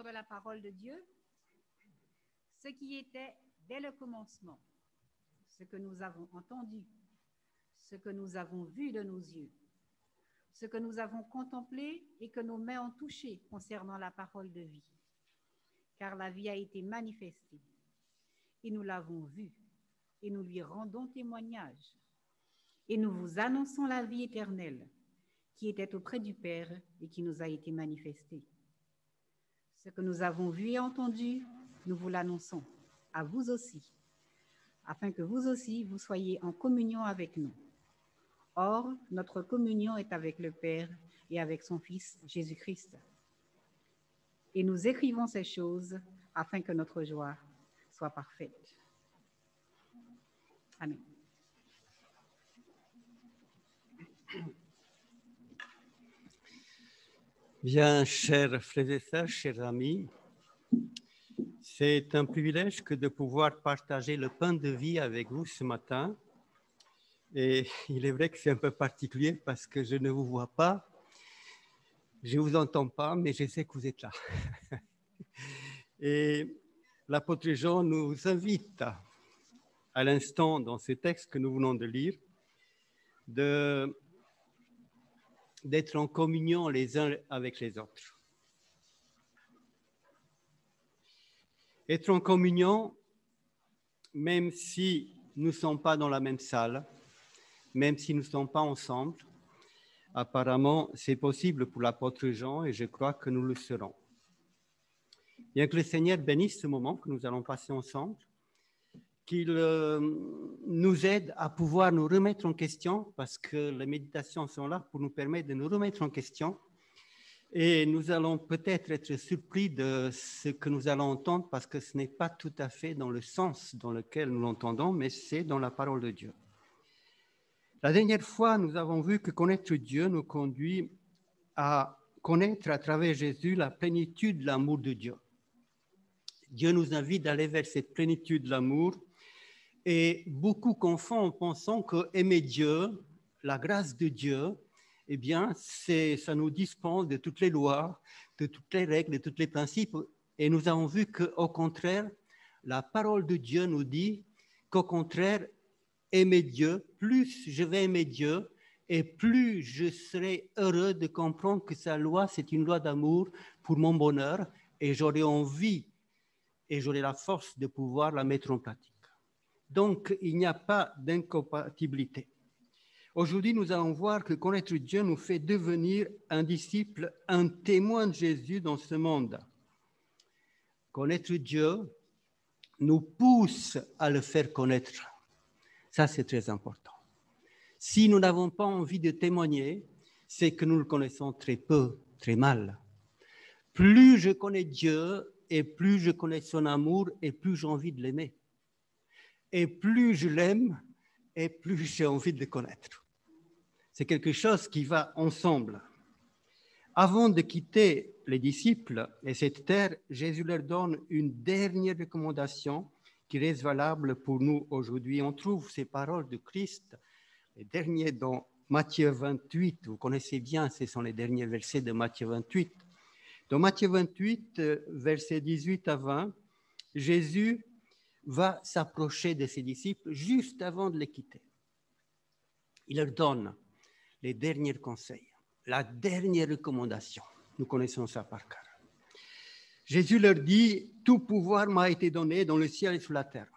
lecture de la parole de Dieu, ce qui était dès le commencement, ce que nous avons entendu, ce que nous avons vu de nos yeux, ce que nous avons contemplé et que nos mains ont touché concernant la parole de vie. Car la vie a été manifestée, et nous l'avons vue, et nous lui rendons témoignage. Et nous vous annonçons la vie éternelle, qui était auprès du Père et qui nous a été manifestée. Ce que nous avons vu et entendu, nous vous l'annonçons, à vous aussi, afin que vous aussi, vous soyez en communion avec nous. Or, notre communion est avec le Père et avec son Fils, Jésus-Christ. Et nous écrivons ces choses afin que notre joie soit parfaite. Amen. Bien, chers frères et sœurs, chers amis, c'est un privilège que de pouvoir partager le pain de vie avec vous ce matin. Et il est vrai que c'est un peu particulier parce que je ne vous vois pas, je ne vous entends pas, mais je sais que vous êtes là. Et l'apôtre Jean nous invite à l'instant dans ce texte que nous venons de lire d'être en communion les uns avec les autres. Être en communion, même si nous ne sommes pas dans la même salle, même si nous ne sommes pas ensemble, apparemment, c'est possible pour l'apôtre Jean et je crois que nous le serons. Bien que le Seigneur bénisse ce moment que nous allons passer ensemble, qu'il nous aide à pouvoir nous remettre en question, parce que les méditations sont là pour nous permettre de nous remettre en question. Et nous allons peut-être être surpris de ce que nous allons entendre, parce que ce n'est pas tout à fait dans le sens dans lequel nous l'entendons, mais c'est dans la parole de Dieu. La dernière fois, nous avons vu que connaître Dieu nous conduit à connaître à travers Jésus la plénitude de l'amour de Dieu. Dieu nous invite d'aller vers cette plénitude de l'amour et beaucoup confondent en pensant que aimer Dieu, la grâce de Dieu, eh bien, ça nous dispense de toutes les lois, de toutes les règles, de tous les principes. Et nous avons vu qu'au contraire, la parole de Dieu nous dit qu'au contraire, aimer Dieu, plus je vais aimer Dieu et plus je serai heureux de comprendre que sa loi, c'est une loi d'amour pour mon bonheur et j'aurai envie et j'aurai la force de pouvoir la mettre en pratique. Donc, il n'y a pas d'incompatibilité. Aujourd'hui, nous allons voir que connaître Dieu nous fait devenir un disciple, un témoin de Jésus dans ce monde. Connaître Dieu nous pousse à le faire connaître. Ça, c'est très important. Si nous n'avons pas envie de témoigner, c'est que nous le connaissons très peu, très mal. Plus je connais Dieu et plus je connais son amour et plus j'ai envie de l'aimer. Et plus je l'aime et plus j'ai envie de le connaître. C'est quelque chose qui va ensemble. Avant de quitter les disciples et cette terre, Jésus leur donne une dernière recommandation qui reste valable pour nous aujourd'hui. On trouve ces paroles de Christ, les derniers dans Matthieu 28. Vous connaissez bien, ce sont les derniers versets de Matthieu 28. Dans Matthieu 28, versets 18 à 20, Jésus va s'approcher de ses disciples juste avant de les quitter. Il leur donne les derniers conseils, la dernière recommandation. Nous connaissons ça par cœur. Jésus leur dit, tout pouvoir m'a été donné dans le ciel et sur la terre.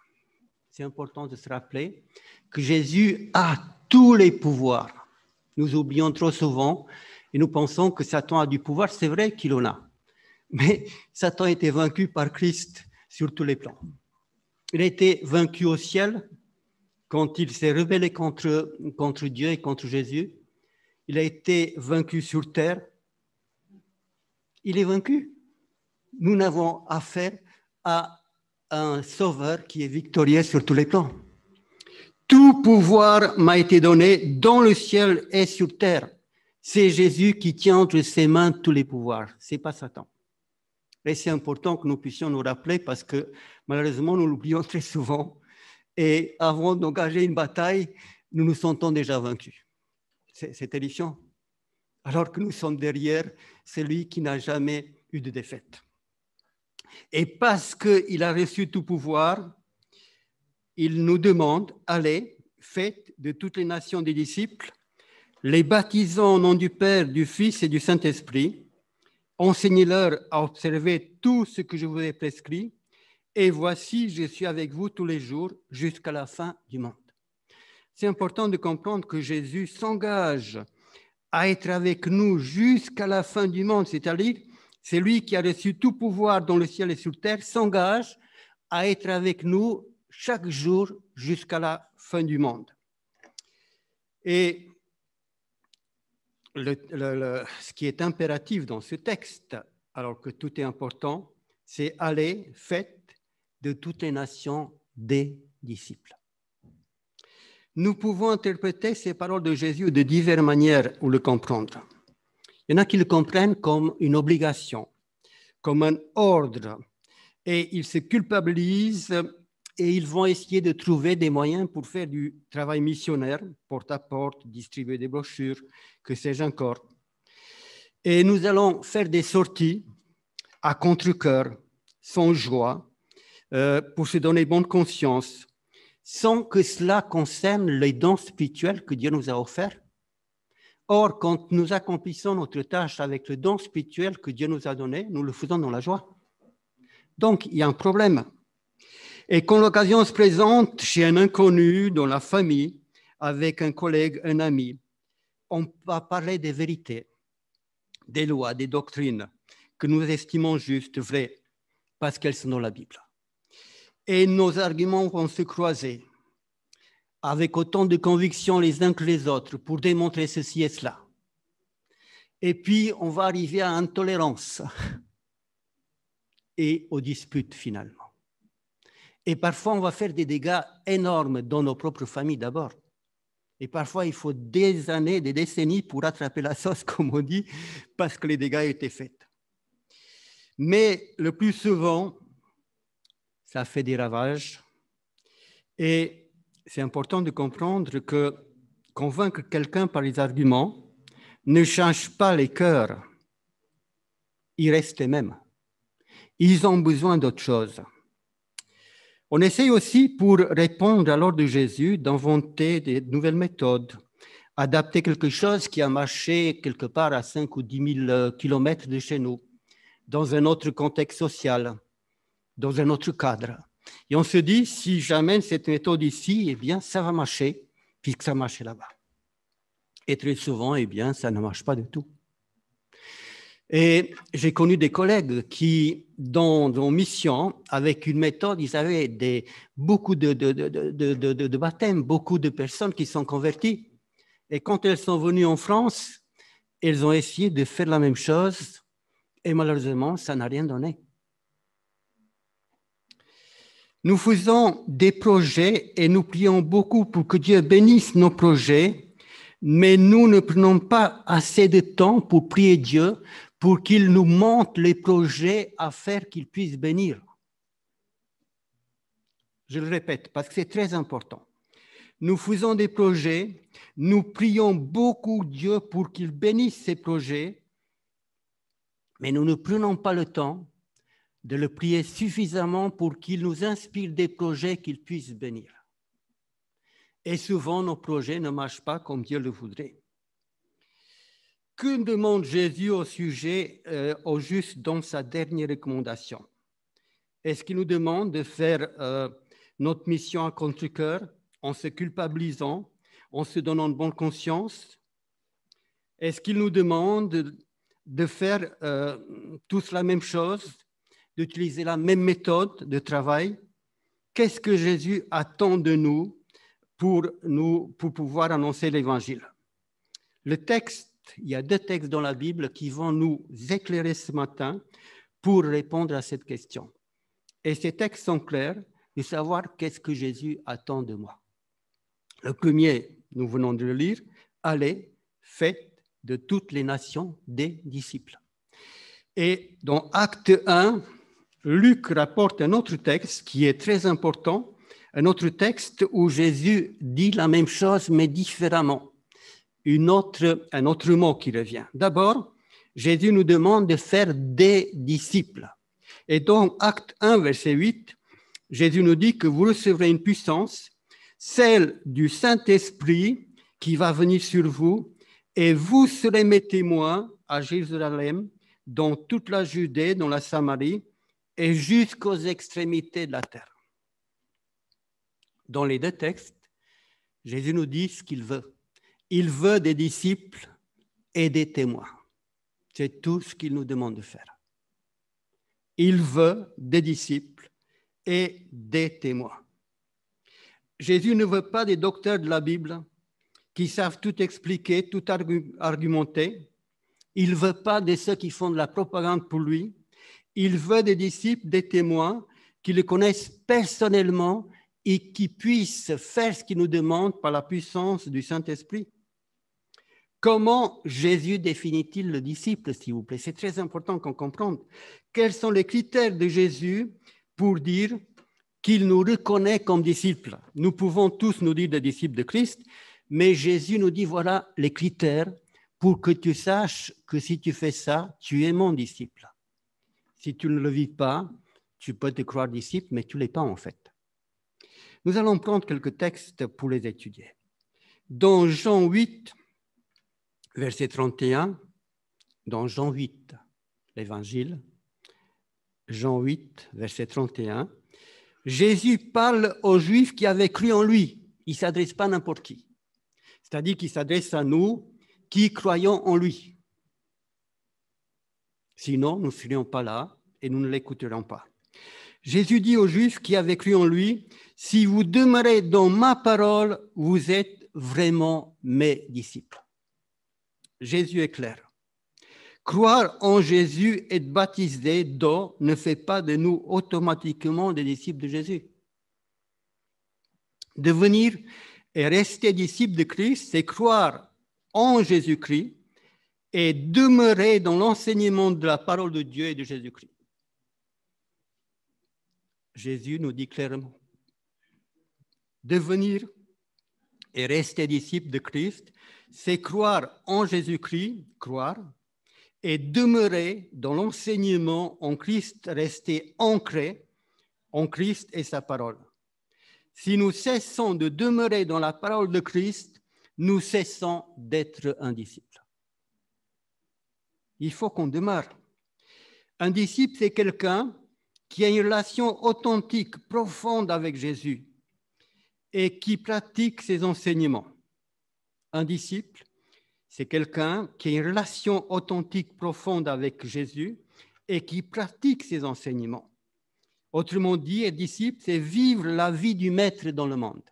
C'est important de se rappeler que Jésus a tous les pouvoirs. Nous oublions trop souvent et nous pensons que Satan a du pouvoir. C'est vrai qu'il en a. Mais Satan a été vaincu par Christ sur tous les plans. Il a été vaincu au ciel quand il s'est rebellé contre Dieu et contre Jésus. Il a été vaincu sur terre. Il est vaincu. Nous n'avons affaire à un sauveur qui est victorieux sur tous les plans. Tout pouvoir m'a été donné dans le ciel et sur terre. C'est Jésus qui tient entre ses mains tous les pouvoirs. Ce n'est pas Satan. Et c'est important que nous puissions nous rappeler parce que malheureusement, nous l'oublions très souvent. Et avant d'engager une bataille, nous nous sentons déjà vaincus. C'est terrifiant. Alors que nous sommes derrière celui qui n'a jamais eu de défaite. Et parce qu'il a reçu tout pouvoir, il nous demande, allez, faites de toutes les nations des disciples, les baptisant au nom du Père, du Fils et du Saint-Esprit, enseignez-leur à observer tout ce que je vous ai prescrit, et voici, je suis avec vous tous les jours jusqu'à la fin du monde. C'est important de comprendre que Jésus s'engage à être avec nous jusqu'à la fin du monde, c'est-à-dire c'est lui qui a reçu tout pouvoir dans le ciel et sur terre, s'engage à être avec nous chaque jour jusqu'à la fin du monde. Et ce qui est impératif dans ce texte, alors que tout est important, c'est allez, faites de toutes les nations des disciples. Nous pouvons interpréter ces paroles de Jésus de diverses manières ou le comprendre. Il y en a qui le comprennent comme une obligation, comme un ordre, et ils se culpabilisent et ils vont essayer de trouver des moyens pour faire du travail missionnaire, porte à porte, distribuer des brochures, que sais-je encore. Et nous allons faire des sorties à contre-cœur, sans joie, pour se donner bonne conscience, sans que cela concerne les dons spirituels que Dieu nous a offerts. Or, quand nous accomplissons notre tâche avec le don spirituel que Dieu nous a donné, nous le faisons dans la joie. Donc, il y a un problème. Et quand l'occasion se présente chez un inconnu, dans la famille, avec un collègue, un ami, on va parler des vérités, des lois, des doctrines que nous estimons justes, vraies, parce qu'elles sont dans la Bible. Et nos arguments vont se croiser avec autant de conviction les uns que les autres pour démontrer ceci et cela. Et puis, on va arriver à l'intolérance et aux disputes finalement. Et parfois, on va faire des dégâts énormes dans nos propres familles d'abord. Et parfois, il faut des années, des décennies pour rattraper la sauce, comme on dit, parce que les dégâts ont été faits. Mais le plus souvent, ça fait des ravages. Et c'est important de comprendre que convaincre quelqu'un par les arguments ne change pas les cœurs. Ils restent les mêmes. Ils ont besoin d'autre chose. On essaye aussi, pour répondre à l'ordre de Jésus, d'inventer des nouvelles méthodes, adapter quelque chose qui a marché quelque part à 5 ou 10 000 kilomètres de chez nous, dans un autre contexte social, dans un autre cadre. Et on se dit, si j'amène cette méthode ici, eh bien, ça va marcher, puisque ça marchait là-bas. Et très souvent, eh bien, ça ne marche pas du tout. Et j'ai connu des collègues qui, dans mission, avec une méthode, ils avaient beaucoup de baptêmes, beaucoup de personnes qui sont converties. Et quand elles sont venues en France, elles ont essayé de faire la même chose et malheureusement, ça n'a rien donné. Nous faisons des projets et nous prions beaucoup pour que Dieu bénisse nos projets, mais nous ne prenons pas assez de temps pour prier Dieu pour qu'il nous montre les projets à faire qu'il puisse bénir. Je le répète parce que c'est très important. Nous faisons des projets, nous prions beaucoup Dieu pour qu'il bénisse ces projets, mais nous ne prenons pas le temps de le prier suffisamment pour qu'il nous inspire des projets qu'il puisse bénir. Et souvent, nos projets ne marchent pas comme Dieu le voudrait. Que demande Jésus au sujet, au juste dans sa dernière recommandation? Est-ce qu'il nous demande de faire notre mission à contre-cœur en se culpabilisant, en se donnant de bonne conscience? Est-ce qu'il nous demande de faire tous la même chose, d'utiliser la même méthode de travail? Qu'est-ce que Jésus attend de nous pour pouvoir annoncer l'Évangile? Le texte, il y a 2 textes dans la Bible qui vont nous éclairer ce matin pour répondre à cette question. Et ces textes sont clairs de savoir qu'est-ce que Jésus attend de moi. Le premier, nous venons de le lire, allez, faites de toutes les nations des disciples. Et dans Acte 1, Luc rapporte un autre texte qui est très important, un autre texte où Jésus dit la même chose mais différemment. Un autre mot qui revient. D'abord, Jésus nous demande de faire des disciples. Et donc, acte 1, verset 8, Jésus nous dit que vous recevrez une puissance, celle du Saint-Esprit qui va venir sur vous, et vous serez mes témoins à Jérusalem, dans toute la Judée, dans la Samarie, et jusqu'aux extrémités de la terre. Dans les deux textes, Jésus nous dit ce qu'il veut. Il veut des disciples et des témoins. C'est tout ce qu'il nous demande de faire. Il veut des disciples et des témoins. Jésus ne veut pas des docteurs de la Bible qui savent tout expliquer, tout argumenter. Il ne veut pas de ceux qui font de la propagande pour lui. Il veut des disciples, des témoins qui le connaissent personnellement et qui puissent faire ce qu'il nous demande par la puissance du Saint-Esprit. Comment Jésus définit-il le disciple, s'il vous plaît? C'est très important qu'on comprenne. Quels sont les critères de Jésus pour dire qu'il nous reconnaît comme disciples? Nous pouvons tous nous dire des disciples de Christ, mais Jésus nous dit, voilà les critères pour que tu saches que si tu fais ça, tu es mon disciple. Si tu ne le vis pas, tu peux te croire disciple, mais tu ne l'es pas en fait. Nous allons prendre quelques textes pour les étudier. Dans Jean 8, verset 31, dans Jean 8, l'Évangile, Jean 8, verset 31, Jésus parle aux Juifs qui avaient cru en lui. Il ne s'adresse pas à n'importe qui. C'est-à-dire qu'il s'adresse à nous qui croyons en lui. Sinon, nous ne serions pas là et nous ne l'écouterions pas. Jésus dit aux Juifs qui avaient cru en lui, « Si vous demeurez dans ma parole, vous êtes vraiment mes disciples. » Jésus est clair. Croire en Jésus et être baptisé d'eau ne fait pas de nous automatiquement des disciples de Jésus. Devenir et rester disciple de Christ, c'est croire en Jésus-Christ et demeurer dans l'enseignement de la parole de Dieu et de Jésus-Christ. Jésus nous dit clairement, devenir et rester disciple de Christ, c'est croire en Jésus-Christ, croire, et demeurer dans l'enseignement en Christ, rester ancré en Christ et sa parole. Si nous cessons de demeurer dans la parole de Christ, nous cessons d'être un disciple. Il faut qu'on demeure. Un disciple, c'est quelqu'un qui a une relation authentique, profonde avec Jésus et qui pratique ses enseignements. Un disciple, c'est quelqu'un qui a une relation authentique, profonde avec Jésus et qui pratique ses enseignements. Autrement dit, être disciple, c'est vivre la vie du Maître dans le monde.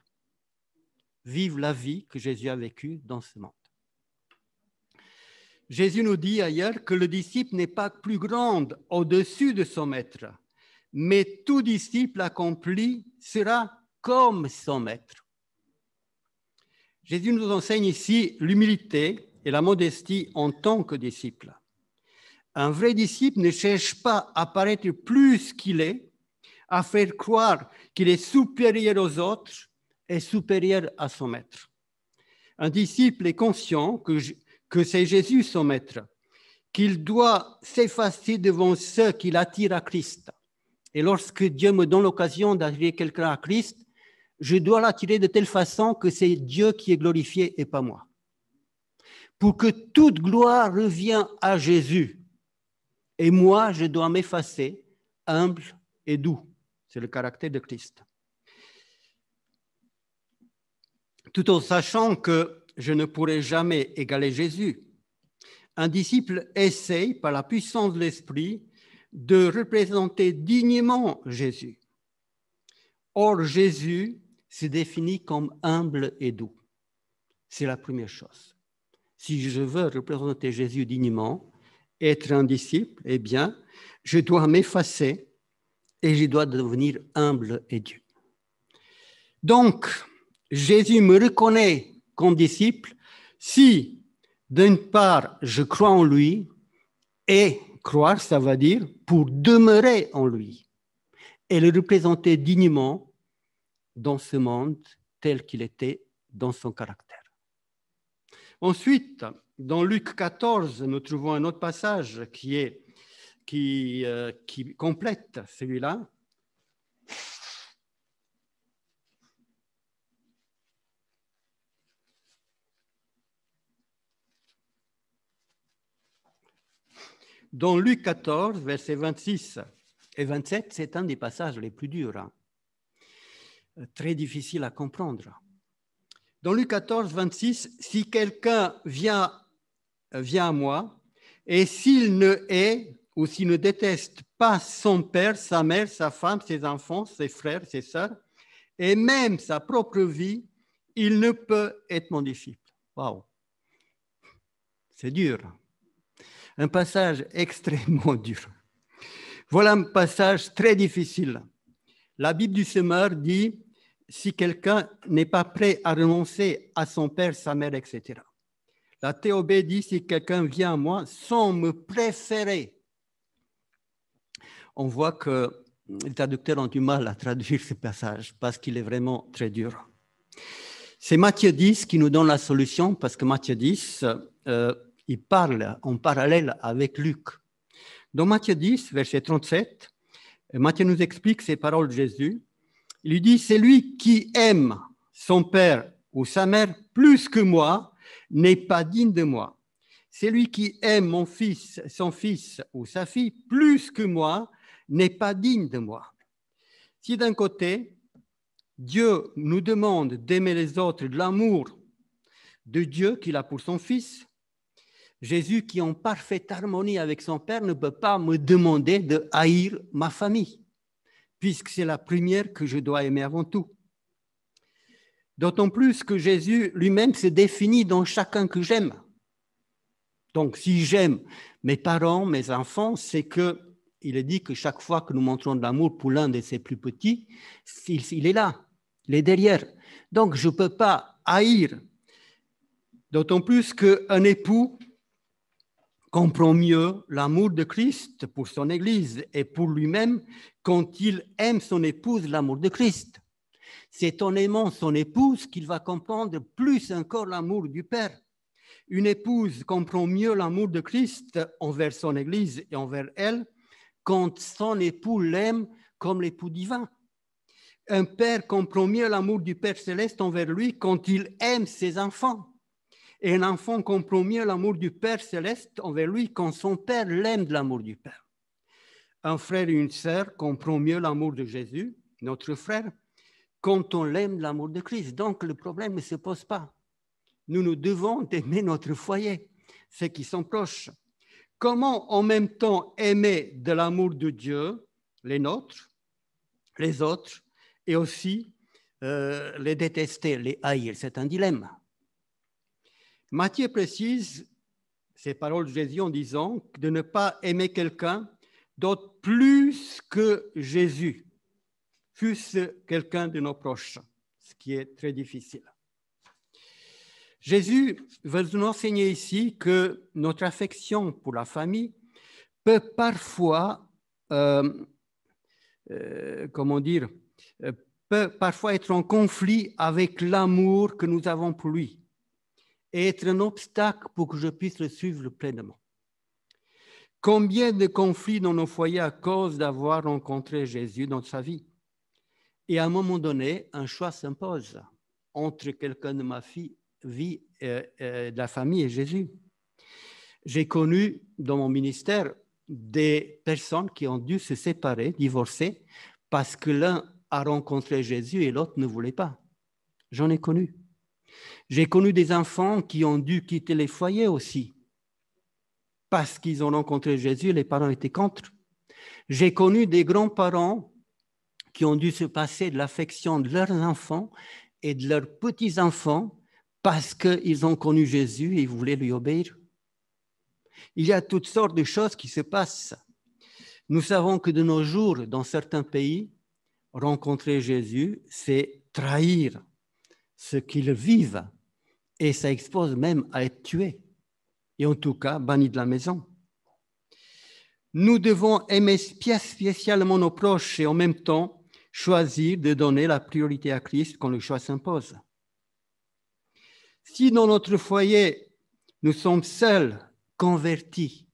Vivre la vie que Jésus a vécue dans ce monde. Jésus nous dit ailleurs que le disciple n'est pas plus grand au-dessus de son Maître, mais tout disciple accompli sera comme son Maître. Jésus nous enseigne ici l'humilité et la modestie en tant que disciple. Un vrai disciple ne cherche pas à paraître plus qu'il est, à faire croire qu'il est supérieur aux autres et supérieur à son Maître. Un disciple est conscient que c'est Jésus son Maître, qu'il doit s'effacer devant ceux qui l'attirent à Christ. Et lorsque Dieu me donne l'occasion d'attirer quelqu'un à Christ, je dois l'attirer de telle façon que c'est Dieu qui est glorifié et pas moi. Pour que toute gloire revienne à Jésus. Et moi, je dois m'effacer, humble et doux. C'est le caractère de Christ. Tout en sachant que je ne pourrai jamais égaler Jésus, un disciple essaye, par la puissance de l'Esprit, de représenter dignement Jésus. Or, Jésus se définit comme humble et doux. C'est la première chose. Si je veux représenter Jésus dignement, être un disciple, eh bien, je dois m'effacer et je dois devenir humble et doux. Donc, Jésus me reconnaît comme disciple si, d'une part, je crois en lui, et croire, ça veut dire pour demeurer en lui et le représenter dignement dans ce monde tel qu'il était dans son caractère. Ensuite, dans Luc 14, nous trouvons un autre passage qui est qui complète celui-là. Dans Luc 14, versets 26 et 27, c'est un des passages les plus durs, hein, très difficile à comprendre. Dans Luc 14, 26, si quelqu'un vient à moi, et s'il ne hait ou s'il ne déteste pas son père, sa mère, sa femme, ses enfants, ses frères, ses sœurs, et même sa propre vie, il ne peut être mon disciple. Waouh! C'est dur. Un passage extrêmement dur. Voilà un passage très difficile. La Bible du Semeur dit, si quelqu'un n'est pas prêt à renoncer à son père, sa mère, etc. La TOB dit, si quelqu'un vient à moi sans me préférer. On voit que les traducteurs ont du mal à traduire ce passage parce qu'il est vraiment très dur. C'est Matthieu 10 qui nous donne la solution parce que Matthieu 10, il parle en parallèle avec Luc. Dans Matthieu 10, verset 37, Matthieu nous explique ces paroles de Jésus. Il lui dit, c'est lui qui aime son père ou sa mère plus que moi, n'est pas digne de moi. C'est lui qui aime son fils ou sa fille plus que moi, n'est pas digne de moi. Si d'un côté, Dieu nous demande d'aimer les autres de l'amour de Dieu qu'il a pour son fils, Jésus, qui est en parfaite harmonie avec son Père, ne peut pas me demander de haïr ma famille, puisque c'est la première que je dois aimer avant tout. D'autant plus que Jésus lui-même se définit dans chacun que j'aime. Donc, si j'aime mes parents, mes enfants, c'est qu'il est dit que chaque fois que nous montrons de l'amour pour l'un de ses plus petits, il est là, il est derrière. Donc, je ne peux pas haïr. D'autant plus qu'un époux comprend mieux l'amour de Christ pour son Église et pour lui-même quand il aime son épouse, l'amour de Christ. C'est en aimant son épouse qu'il va comprendre plus encore l'amour du Père. Une épouse comprend mieux l'amour de Christ envers son Église et envers elle quand son époux l'aime comme l'époux divin. Un père comprend mieux l'amour du Père céleste envers lui quand il aime ses enfants. Et un enfant comprend mieux l'amour du Père céleste envers lui quand son Père l'aime de l'amour du Père. Un frère et une sœur comprend mieux l'amour de Jésus, notre frère, quand on l'aime de l'amour de Christ. Donc, le problème ne se pose pas. Nous devons aimer notre foyer, ceux qui sont proches. Comment en même temps aimer de l'amour de Dieu, les nôtres, les autres, et aussi les détester, les haïr? C'est un dilemme. Matthieu précise ces paroles de Jésus en disant de ne pas aimer quelqu'un d'autre plus que Jésus, fût-ce quelqu'un de nos proches, ce qui est très difficile. Jésus veut nous enseigner ici que notre affection pour la famille peut parfois, peut parfois être en conflit avec l'amour que nous avons pour lui et être un obstacle pour que je puisse le suivre pleinement. Combien de conflits dans nos foyers à cause d'avoir rencontré Jésus dans sa vie? Et à un moment donné, un choix s'impose entre quelqu'un de ma vie, de la famille et Jésus. J'ai connu dans mon ministère des personnes qui ont dû se séparer, divorcer, parce que l'un a rencontré Jésus et l'autre ne voulait pas. J'en ai connu. J'ai connu des enfants qui ont dû quitter les foyers aussi, parce qu'ils ont rencontré Jésus et les parents étaient contre. J'ai connu des grands-parents qui ont dû se passer de l'affection de leurs enfants et de leurs petits-enfants parce qu'ils ont connu Jésus et ils voulaient lui obéir. Il y a toutes sortes de choses qui se passent. Nous savons que de nos jours, dans certains pays, rencontrer Jésus, c'est trahir ce qu'ils vivent et ça expose même à être tué et en tout cas banni de la maison. Nous devons aimer spécialement nos proches et en même temps choisir de donner la priorité à Christ quand le choix s'impose. Si dans notre foyer, nous sommes seuls, convertis,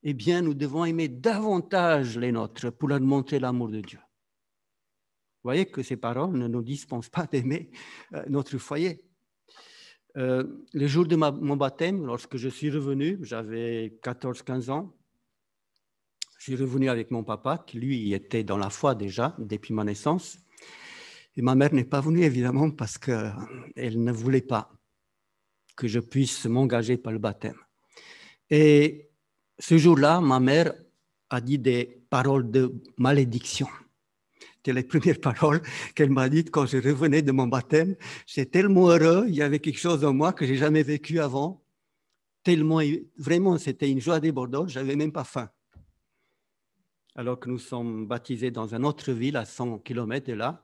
eh bien, nous devons aimer davantage les nôtres pour leur montrer l'amour de Dieu. Vous voyez que ces paroles ne nous dispensent pas d'aimer notre foyer. Le jour de mon baptême, lorsque je suis revenu, j'avais 14-15 ans, je suis revenu avec mon papa, qui lui était dans la foi déjà, depuis ma naissance. Et ma mère n'est pas venue, évidemment, parce qu'elle ne voulait pas que je puisse m'engager par le baptême. Et ce jour-là, ma mère a dit des paroles de malédiction. C'était les premières paroles qu'elle m'a dites quand je revenais de mon baptême. J'étais tellement heureux, il y avait quelque chose en moi que je n'ai jamais vécu avant. Tellement, vraiment, c'était une joie débordante, je n'avais même pas faim. Alors que nous sommes baptisés dans une autre ville à 100 km de là,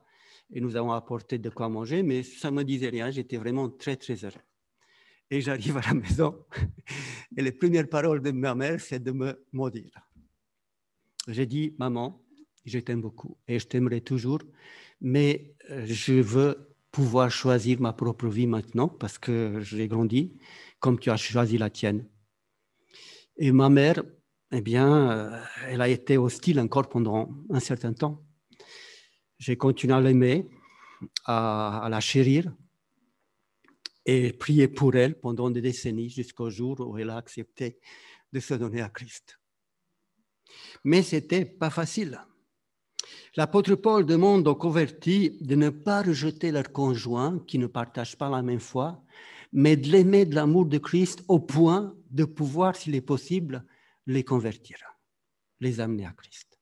et nous avons apporté de quoi manger, mais ça ne me disait rien, j'étais vraiment très, très heureux. Et j'arrive à la maison, et les premières paroles de ma mère, c'est de me maudire. J'ai dit, maman, je t'aime beaucoup, et je t'aimerai toujours, mais je veux pouvoir choisir ma propre vie maintenant, parce que j'ai grandi, comme tu as choisi la tienne. Et ma mère, eh bien, elle a été hostile encore pendant un certain temps. J'ai continué à l'aimer, à la chérir et prier pour elle pendant des décennies jusqu'au jour où elle a accepté de se donner à Christ. Mais ce n'était pas facile. L'apôtre Paul demande aux convertis de ne pas rejeter leur conjoint qui ne partage pas la même foi, mais de l'aimer de l'amour de Christ au point de pouvoir, s'il est possible, les convertir, les amener à Christ.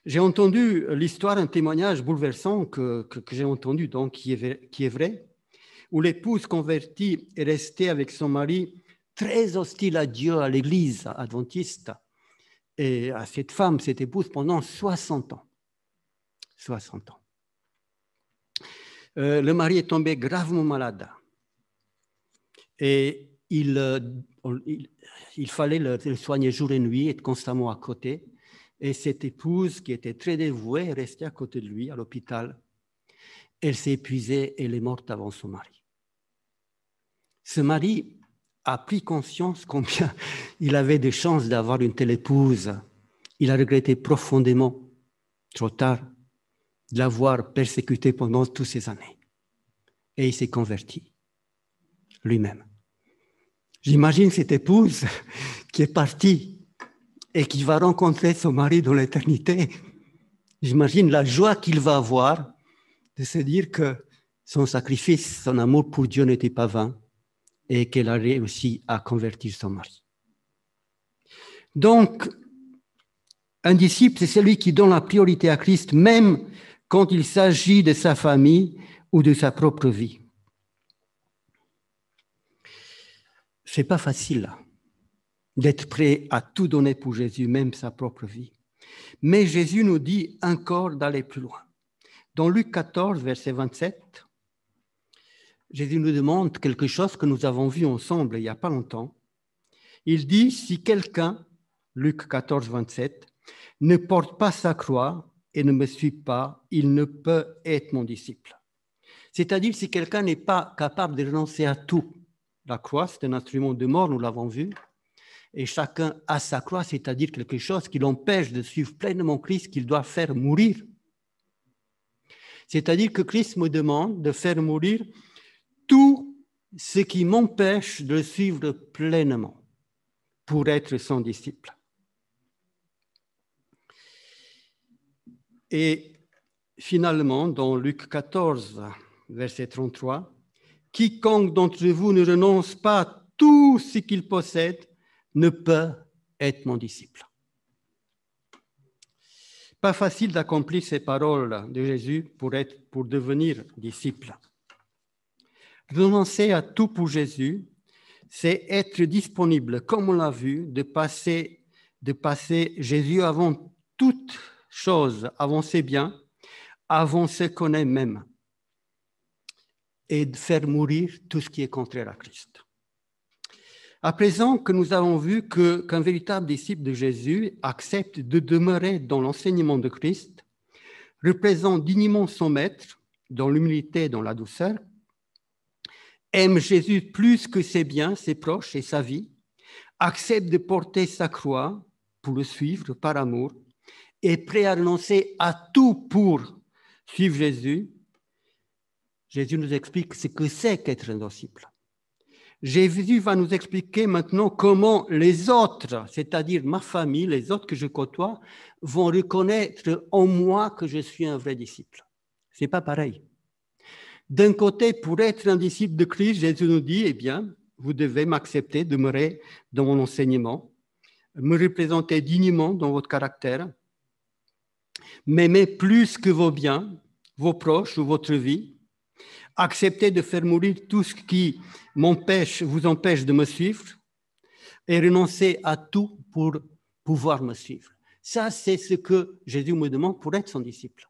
J'ai entendu l'histoire, un témoignage bouleversant que j'ai entendu, donc, qui est vrai, où l'épouse convertie est restée avec son mari très hostile à Dieu, à l'église adventiste, et à cette femme, cette épouse, pendant 60 ans. 60 ans. Le mari est tombé gravement malade. Et il fallait le soigner jour et nuit, être constamment à côté. Et cette épouse, qui était très dévouée, est restée à côté de lui, à l'hôpital. Elle s'est épuisée, elle est morte avant son mari. Ce mari a pris conscience combien il avait de chances d'avoir une telle épouse. Il a regretté profondément, trop tard, de l'avoir persécutée pendant toutes ces années. Et il s'est converti lui-même. J'imagine cette épouse qui est partie et qui va rencontrer son mari dans l'éternité. J'imagine la joie qu'il va avoir de se dire que son sacrifice, son amour pour Dieu n'était pas vain et qu'elle a réussi à convertir son mari. Donc, un disciple, c'est celui qui donne la priorité à Christ, même quand il s'agit de sa famille ou de sa propre vie. Ce n'est pas facile d'être prêt à tout donner pour Jésus, même sa propre vie. Mais Jésus nous dit encore d'aller plus loin. Dans Luc 14, verset 27, Jésus nous demande quelque chose que nous avons vu ensemble il n'y a pas longtemps. Il dit, si quelqu'un, Luc 14, 27, ne porte pas sa croix et ne me suit pas, il ne peut être mon disciple. C'est-à-dire, si quelqu'un n'est pas capable de renoncer à tout, la croix, c'est un instrument de mort, nous l'avons vu, et chacun a sa croix, c'est-à-dire quelque chose qui l'empêche de suivre pleinement Christ, qu'il doit faire mourir. C'est-à-dire que Christ me demande de faire mourir tout ce qui m'empêche de le suivre pleinement pour être son disciple. Et finalement, dans Luc 14, verset 33, « Quiconque d'entre vous ne renonce pas à tout ce qu'il possède ne peut être mon disciple. » Pas facile d'accomplir ces paroles de Jésus pour devenir disciple. Renoncer à tout pour Jésus, c'est être disponible, comme on l'a vu, de passer Jésus avant toute chose, avant ses biens, avant ce qu'on est même, et de faire mourir tout ce qui est contraire à Christ. À présent que nous avons vu qu'un véritable disciple de Jésus accepte de demeurer dans l'enseignement de Christ, représente dignement son maître, dans l'humilité, dans la douceur, aime Jésus plus que ses biens, ses proches et sa vie, accepte de porter sa croix pour le suivre par amour, est prêt à renoncer à tout pour suivre Jésus, Jésus nous explique ce que c'est qu'être un disciple. Jésus va nous expliquer maintenant comment les autres, c'est-à-dire ma famille, les autres que je côtoie, vont reconnaître en moi que je suis un vrai disciple. Ce n'est pas pareil. D'un côté, pour être un disciple de Christ, Jésus nous dit, eh bien, vous devez m'accepter, demeurer dans mon enseignement, me représenter dignement dans votre caractère, m'aimer plus que vos biens, vos proches ou votre vie, accepter de faire mourir tout ce qui vous empêche de me suivre et renoncer à tout pour pouvoir me suivre. Ça, c'est ce que Jésus me demande pour être son disciple.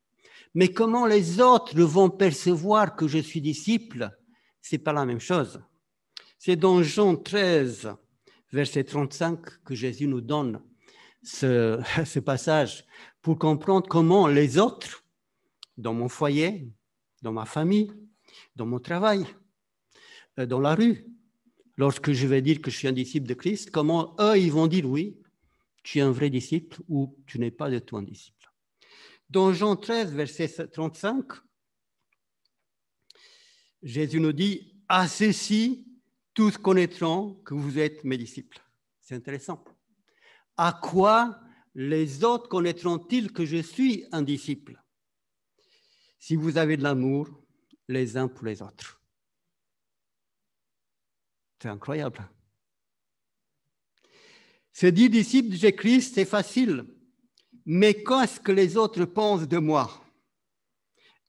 Mais comment les autres vont percevoir que je suis disciple, ce n'est pas la même chose. C'est dans Jean 13, verset 35, que Jésus nous donne ce passage pour comprendre comment les autres, dans mon foyer, dans ma famille, dans mon travail, dans la rue, lorsque je vais dire que je suis un disciple de Christ, comment eux, ils vont dire oui, tu es un vrai disciple ou tu n'es pas du tout un disciple. Dans Jean 13, verset 35, Jésus nous dit « À ceci, tous connaîtront que vous êtes mes disciples. » C'est intéressant. À quoi les autres connaîtront-ils que je suis un disciple? Si vous avez de l'amour les uns pour les autres. C'est incroyable. Se dire disciple de Jésus-Christ, c'est facile. Mais qu'est-ce que les autres pensent de moi?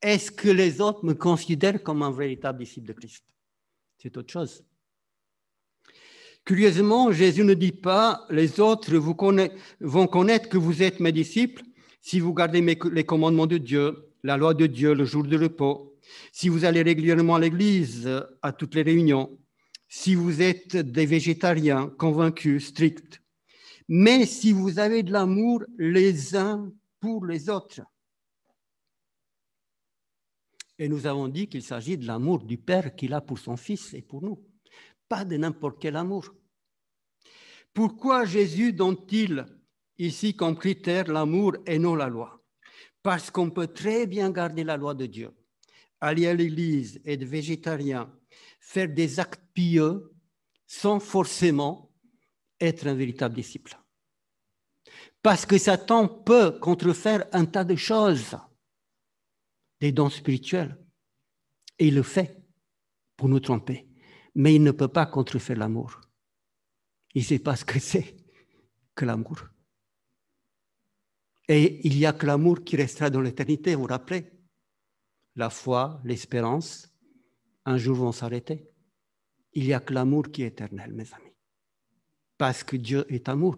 Est-ce que les autres me considèrent comme un véritable disciple de Christ? C'est autre chose. Curieusement, Jésus ne dit pas « les autres vont connaître que vous êtes mes disciples si vous gardez les commandements de Dieu, la loi de Dieu, le jour de repos, si vous allez régulièrement à l'église, à toutes les réunions, si vous êtes des végétariens convaincus, stricts, mais si vous avez de l'amour les uns pour les autres. » Et nous avons dit qu'il s'agit de l'amour du Père qu'il a pour son Fils et pour nous, pas de n'importe quel amour. Pourquoi Jésus donne-t-il ici comme critère l'amour et non la loi? Parce qu'on peut très bien garder la loi de Dieu, aller à l'église, être végétarien, faire des actes pieux sans forcément être un véritable disciple. Parce que Satan peut contrefaire un tas de choses, des dons spirituels, et il le fait pour nous tromper. Mais il ne peut pas contrefaire l'amour. Il ne sait pas ce que c'est que l'amour. Et il n'y a que l'amour qui restera dans l'éternité, vous vous rappelez? La foi, l'espérance, un jour vont s'arrêter. Il n'y a que l'amour qui est éternel, mes amis. Parce que Dieu est amour.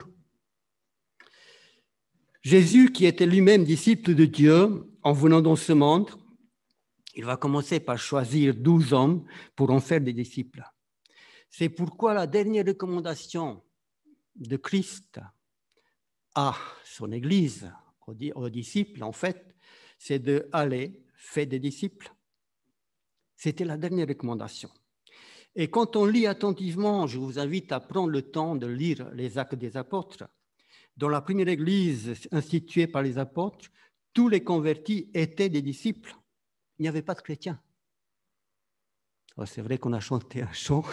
Jésus, qui était lui-même disciple de Dieu, en venant dans ce monde, il va commencer par choisir 12 hommes pour en faire des disciples. C'est pourquoi la dernière recommandation de Christ à son Église, aux disciples, en fait, c'est d'aller faire des disciples. C'était la dernière recommandation. Et quand on lit attentivement, je vous invite à prendre le temps de lire les Actes des Apôtres. Dans la première Église instituée par les apôtres, tous les convertis étaient des disciples. Il n'y avait pas de chrétiens. Oh, c'est vrai qu'on a chanté un chant,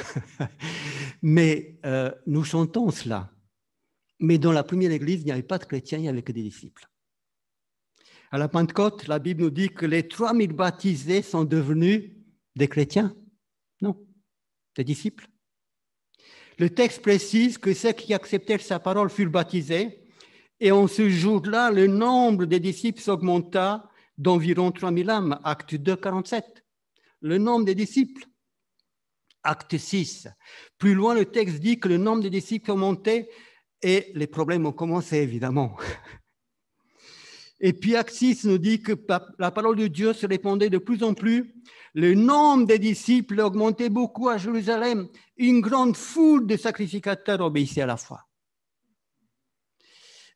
mais nous chantons cela. Mais dans la première Église, il n'y avait pas de chrétiens, il n'y avait que des disciples. À la Pentecôte, la Bible nous dit que les 3000 baptisés sont devenus des chrétiens. Non, des disciples. Le texte précise que ceux qui acceptèrent sa parole furent baptisés, et en ce jour-là, le nombre des disciples s'augmenta d'environ 3000 âmes. Acte 2, 47. Le nombre des disciples. Acte 6. Plus loin, le texte dit que le nombre des disciples augmentait et les problèmes ont commencé, évidemment. Et puis Acte 6 nous dit que la parole de Dieu se répandait de plus en plus. Le nombre des disciples augmentait beaucoup à Jérusalem. Une grande foule de sacrificateurs obéissait à la foi.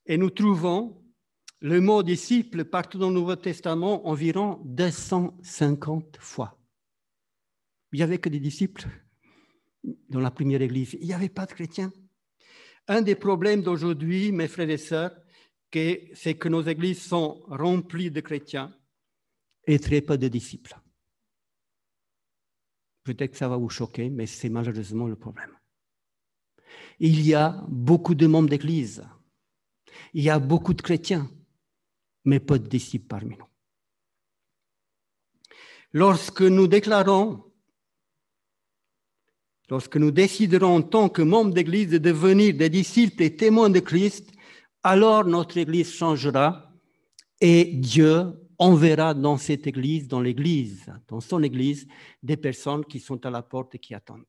Et nous trouvons le mot disciple partout dans le Nouveau Testament environ 250 fois. Il n'y avait que des disciples dans la première Église. Il n'y avait pas de chrétiens. Un des problèmes d'aujourd'hui, mes frères et sœurs, c'est que nos églises sont remplies de chrétiens et très peu de disciples. Peut-être que ça va vous choquer, mais c'est malheureusement le problème. Il y a beaucoup de membres d'église, il y a beaucoup de chrétiens, mais peu de disciples parmi nous. Lorsque nous déciderons en tant que membres d'église de devenir des disciples et témoins de Christ, alors notre église changera et Dieu enverra dans cette église, dans son église, des personnes qui sont à la porte et qui attendent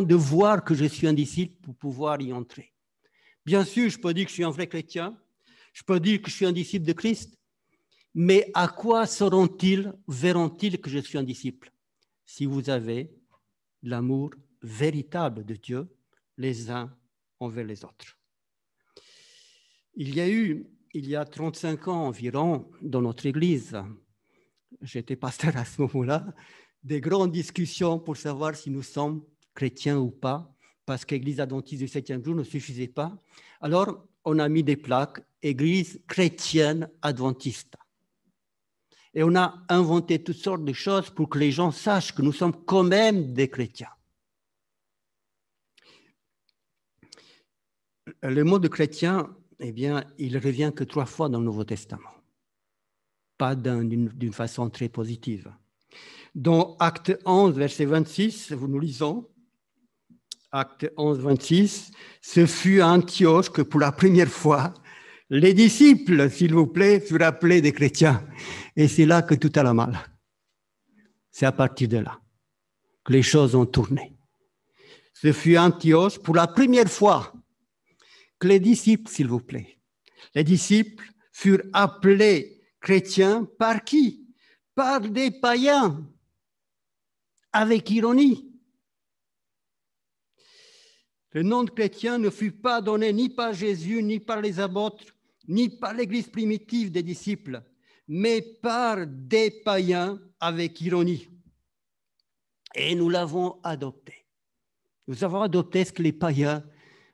de voir que je suis un disciple pour pouvoir y entrer. Bien sûr, je peux dire que je suis un vrai chrétien, je peux dire que je suis un disciple de Christ, mais à quoi verront-ils que je suis un disciple? Si vous avez l'amour véritable de Dieu, les uns envers les autres. Il y a 35 ans environ, dans notre église, j'étais pasteur à ce moment-là, des grandes discussions pour savoir si nous sommes chrétiens ou pas, parce que l'église adventiste du 7e jour ne suffisait pas. Alors, on a mis des plaques « Église chrétienne adventiste ». Et on a inventé toutes sortes de choses pour que les gens sachent que nous sommes quand même des chrétiens. Le mot de chrétien, eh bien, il revient que 3 fois dans le Nouveau Testament, pas d'une façon très positive. Dans Acte 11, verset 26, nous lisons, Acte 11, 26, ce fut à Antioche que pour la première fois, les disciples, s'il vous plaît, furent appelés des chrétiens. Et c'est là que tout alla mal. C'est à partir de là que les choses ont tourné. Ce fut à Antioche pour la première fois que les disciples, s'il vous plaît, les disciples furent appelés chrétiens par qui? Par des païens, avec ironie. Le nom de chrétien ne fut pas donné ni par Jésus, ni par les apôtres, ni par l'Église primitive des disciples, mais par des païens avec ironie. Et nous l'avons adopté. Nous avons adopté ce que les païens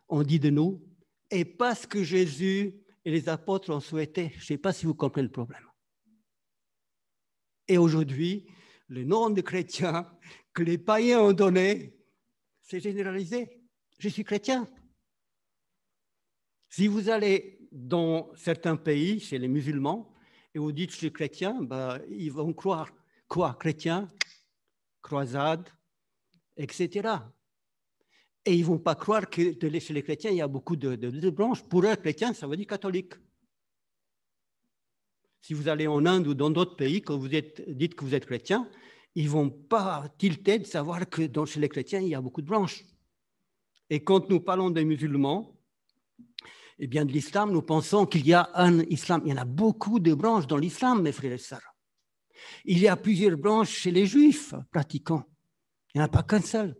ont dit de nous et pas ce que Jésus et les apôtres ont souhaité. Je ne sais pas si vous comprenez le problème. Et aujourd'hui, le nom de chrétien que les païens ont donné, c'est généralisé. Je suis chrétien. Si vous allez dans certains pays, chez les musulmans, et vous dites « je suis chrétien », ben, ils vont croire quoi? Chrétien, croisade, etc. Et ils ne vont pas croire que chez les chrétiens, il y a beaucoup de branches. Pour eux, chrétien, ça veut dire catholique. Si vous allez en Inde ou dans d'autres pays, quand vous dites que vous êtes chrétien, ils ne vont pas tilter de savoir que chez les chrétiens, il y a beaucoup de branches. Et quand nous parlons des musulmans, eh bien de l'islam, nous pensons qu'il y a un islam. Il y en a beaucoup de branches dans l'islam, mes frères et sœurs. Il y a plusieurs branches chez les juifs pratiquants. Il n'y en a pas qu'un seul.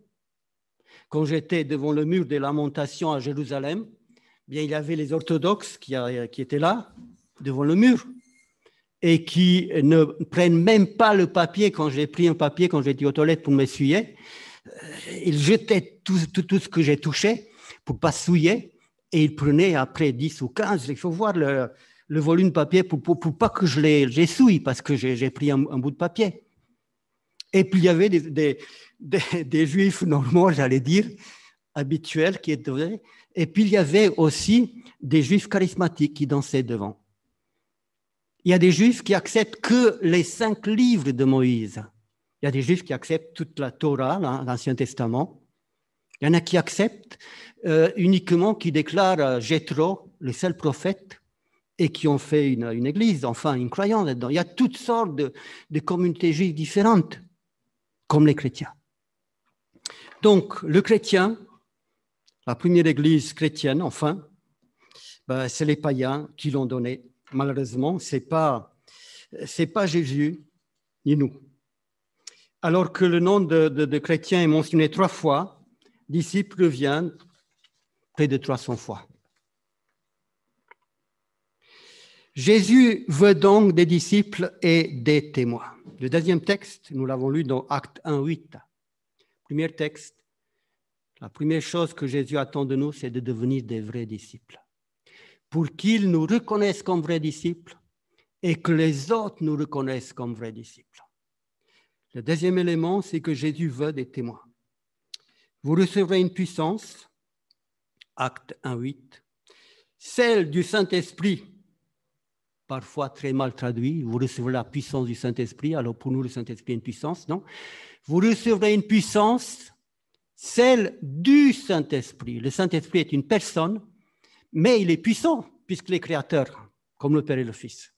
Quand j'étais devant le mur des lamentations à Jérusalem, eh bien, il y avait les orthodoxes qui étaient là, devant le mur, et qui ne prennent même pas le papier. Quand j'ai pris un papier, quand j'étais aux toilettes pour m'essuyer, ils jetaient tout ce que j'ai touché pour ne pas souiller, et ils prenaient après 10 ou 15. Il faut voir le volume de papier pour pas que je les souille, parce que j'ai pris un bout de papier. Et puis il y avait des juifs normaux, j'allais dire, habituels, qui étaient. Et puis il y avait aussi des juifs charismatiques qui dansaient devant. Il y a des juifs qui acceptent que les 5 livres de Moïse. Il y a des juifs qui acceptent toute la Torah, l'Ancien Testament. Il y en a qui acceptent uniquement, qui déclarent Jéthro, le seul prophète, et qui ont fait une église, enfin une croyance là-dedans. Il y a toutes sortes de communautés juives différentes, comme les chrétiens. Donc, le chrétien, la première église chrétienne, enfin, ben, c'est les païens qui l'ont donné. Malheureusement, ce n'est pas Jésus ni nous. Alors que le nom de chrétien est mentionné 3 fois, disciple revient près de 300 fois. Jésus veut donc des disciples et des témoins. Le deuxième texte, nous l'avons lu dans Acte 1, 8. Premier texte, La première chose que Jésus attend de nous, c'est de devenir des vrais disciples. Pour qu'il nous reconnaisse comme vrais disciples et que les autres nous reconnaissent comme vrais disciples. Le deuxième élément, c'est que Jésus veut des témoins. Vous recevrez une puissance, Actes 1:8, celle du Saint-Esprit, parfois très mal traduit, vous recevrez la puissance du Saint-Esprit, alors pour nous le Saint-Esprit est une puissance, non? Vous recevrez une puissance, celle du Saint-Esprit. Le Saint-Esprit est une personne, mais il est puissant, puisqu'il est créateur, comme le Père et le Fils.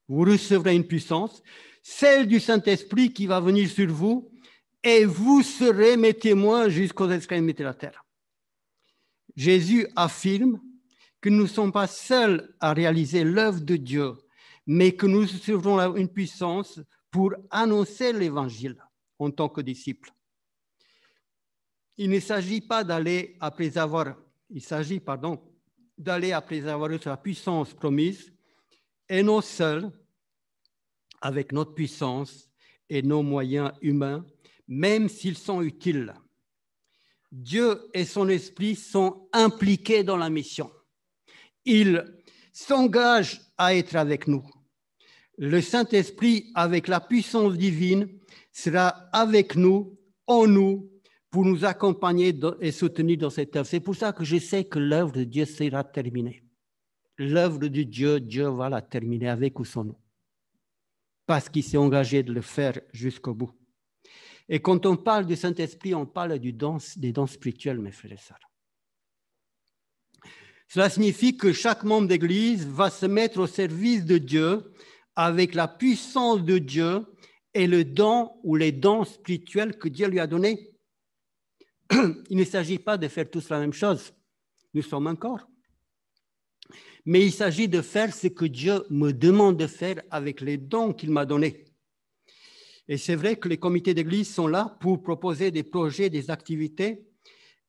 Vous recevrez une puissance, celle du Saint-Esprit qui va venir sur vous, et vous serez mes témoins jusqu'aux extrémités de la terre. Jésus affirme que nous ne sommes pas seuls à réaliser l'œuvre de Dieu, mais que nous recevrons une puissance pour annoncer l'Évangile en tant que disciples. Il ne s'agit pas d'aller après avoir, d'aller après avoir reçu la puissance promise, et non seuls, avec notre puissance et nos moyens humains, même s'ils sont utiles. Dieu et son esprit sont impliqués dans la mission. Ils s'engagent à être avec nous. Le Saint-Esprit, avec la puissance divine, sera avec nous, en nous, pour nous accompagner et soutenir dans cette œuvre. C'est pour ça que je sais que l'œuvre de Dieu sera terminée. L'œuvre de Dieu, Dieu va la terminer avec ou sans nous. Parce qu'il s'est engagé de le faire jusqu'au bout. Et quand on parle du Saint-Esprit, on parle des dons spirituels, mes frères et sœurs. Cela signifie que chaque membre d'Église va se mettre au service de Dieu avec la puissance de Dieu et le don ou les dons spirituels que Dieu lui a donnés. Il ne s'agit pas de faire tous la même chose. Nous sommes un corps. Mais il s'agit de faire ce que Dieu me demande de faire avec les dons qu'il m'a donnés. Et c'est vrai que les comités d'église sont là pour proposer des projets, des activités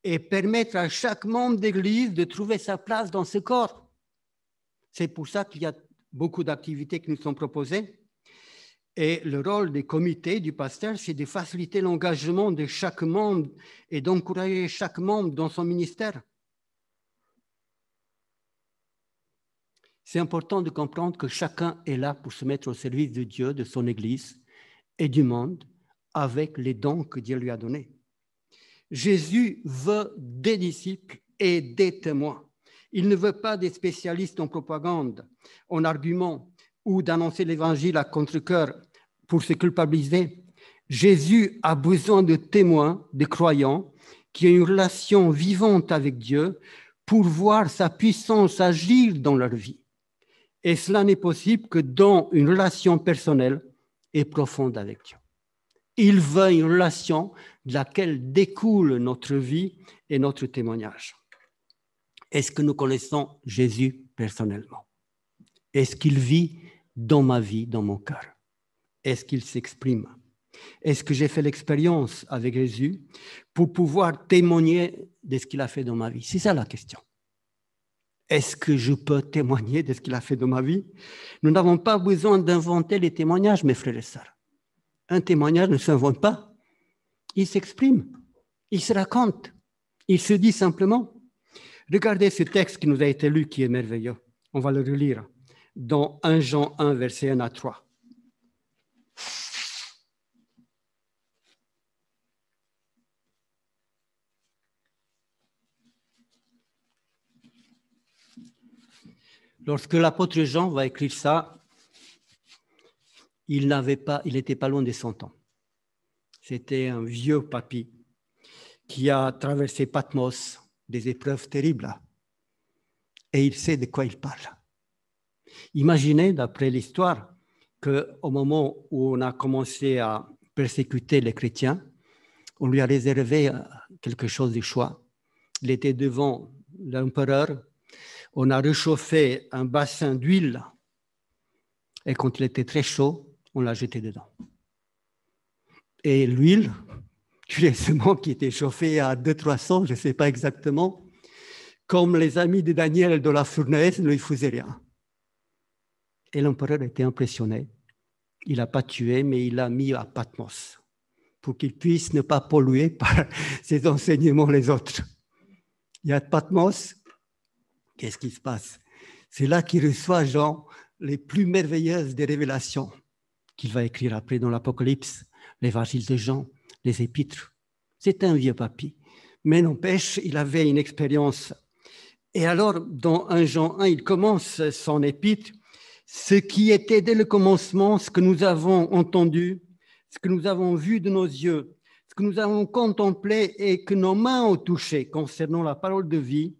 et permettre à chaque membre d'église de trouver sa place dans ce corps. C'est pour ça qu'il y a beaucoup d'activités qui nous sont proposées. Et le rôle des comités, du pasteur, c'est de faciliter l'engagement de chaque membre et d'encourager chaque membre dans son ministère. C'est important de comprendre que chacun est là pour se mettre au service de Dieu, de son Église et du monde avec les dons que Dieu lui a donnés. Jésus veut des disciples et des témoins. Il ne veut pas des spécialistes en propagande, en arguments ou d'annoncer l'Évangile à contre-cœur pour se culpabiliser. Jésus a besoin de témoins, de croyants qui ont une relation vivante avec Dieu pour voir sa puissance agir dans leur vie. Et cela n'est possible que dans une relation personnelle et profonde avec Dieu. Il veut une relation de laquelle découle notre vie et notre témoignage. Est-ce que nous connaissons Jésus personnellement? Est-ce qu'il vit dans ma vie, dans mon cœur? Est-ce qu'il s'exprime? Est-ce que j'ai fait l'expérience avec Jésus pour pouvoir témoigner de ce qu'il a fait dans ma vie? C'est ça la question. Est-ce que je peux témoigner de ce qu'il a fait dans ma vie? Nous n'avons pas besoin d'inventer les témoignages, mes frères et sœurs. Un témoignage ne s'invente pas. Il s'exprime, il se raconte, il se dit simplement. Regardez ce texte qui nous a été lu, qui est merveilleux. On va le relire dans 1 Jean 1, versets 1 à 3. Lorsque l'apôtre Jean va écrire ça, il n'était pas loin de 100 ans. C'était un vieux papy qui a traversé Patmos, des épreuves terribles. Et il sait de quoi il parle. Imaginez, d'après l'histoire, qu'au moment où on a commencé à persécuter les chrétiens, on lui a réservé quelque chose de choix. Il était devant l'empereur. On a réchauffé un bassin d'huile et quand il était très chaud, on l'a jeté dedans. Et l'huile, curieusement, qui était chauffée à 200-300, je ne sais pas exactement, comme les amis de Daniel de la fournaise, ne lui faisaient rien. Et l'empereur était impressionné. Il n'a pas tué, mais il l'a mis à Patmos pour qu'ils puissent ne pas polluer par ces enseignements les autres. Il y a Patmos, qu'est-ce qui se passe? C'est là qu'il reçoit Jean les plus merveilleuses des révélations qu'il va écrire après dans l'Apocalypse, l'évangile de Jean, les épîtres. C'est un vieux papy, mais n'empêche, il avait une expérience. Et alors, dans 1 Jean 1, il commence son épître, ce qui était dès le commencement, ce que nous avons entendu, ce que nous avons vu de nos yeux, ce que nous avons contemplé et que nos mains ont touché concernant la parole de vie,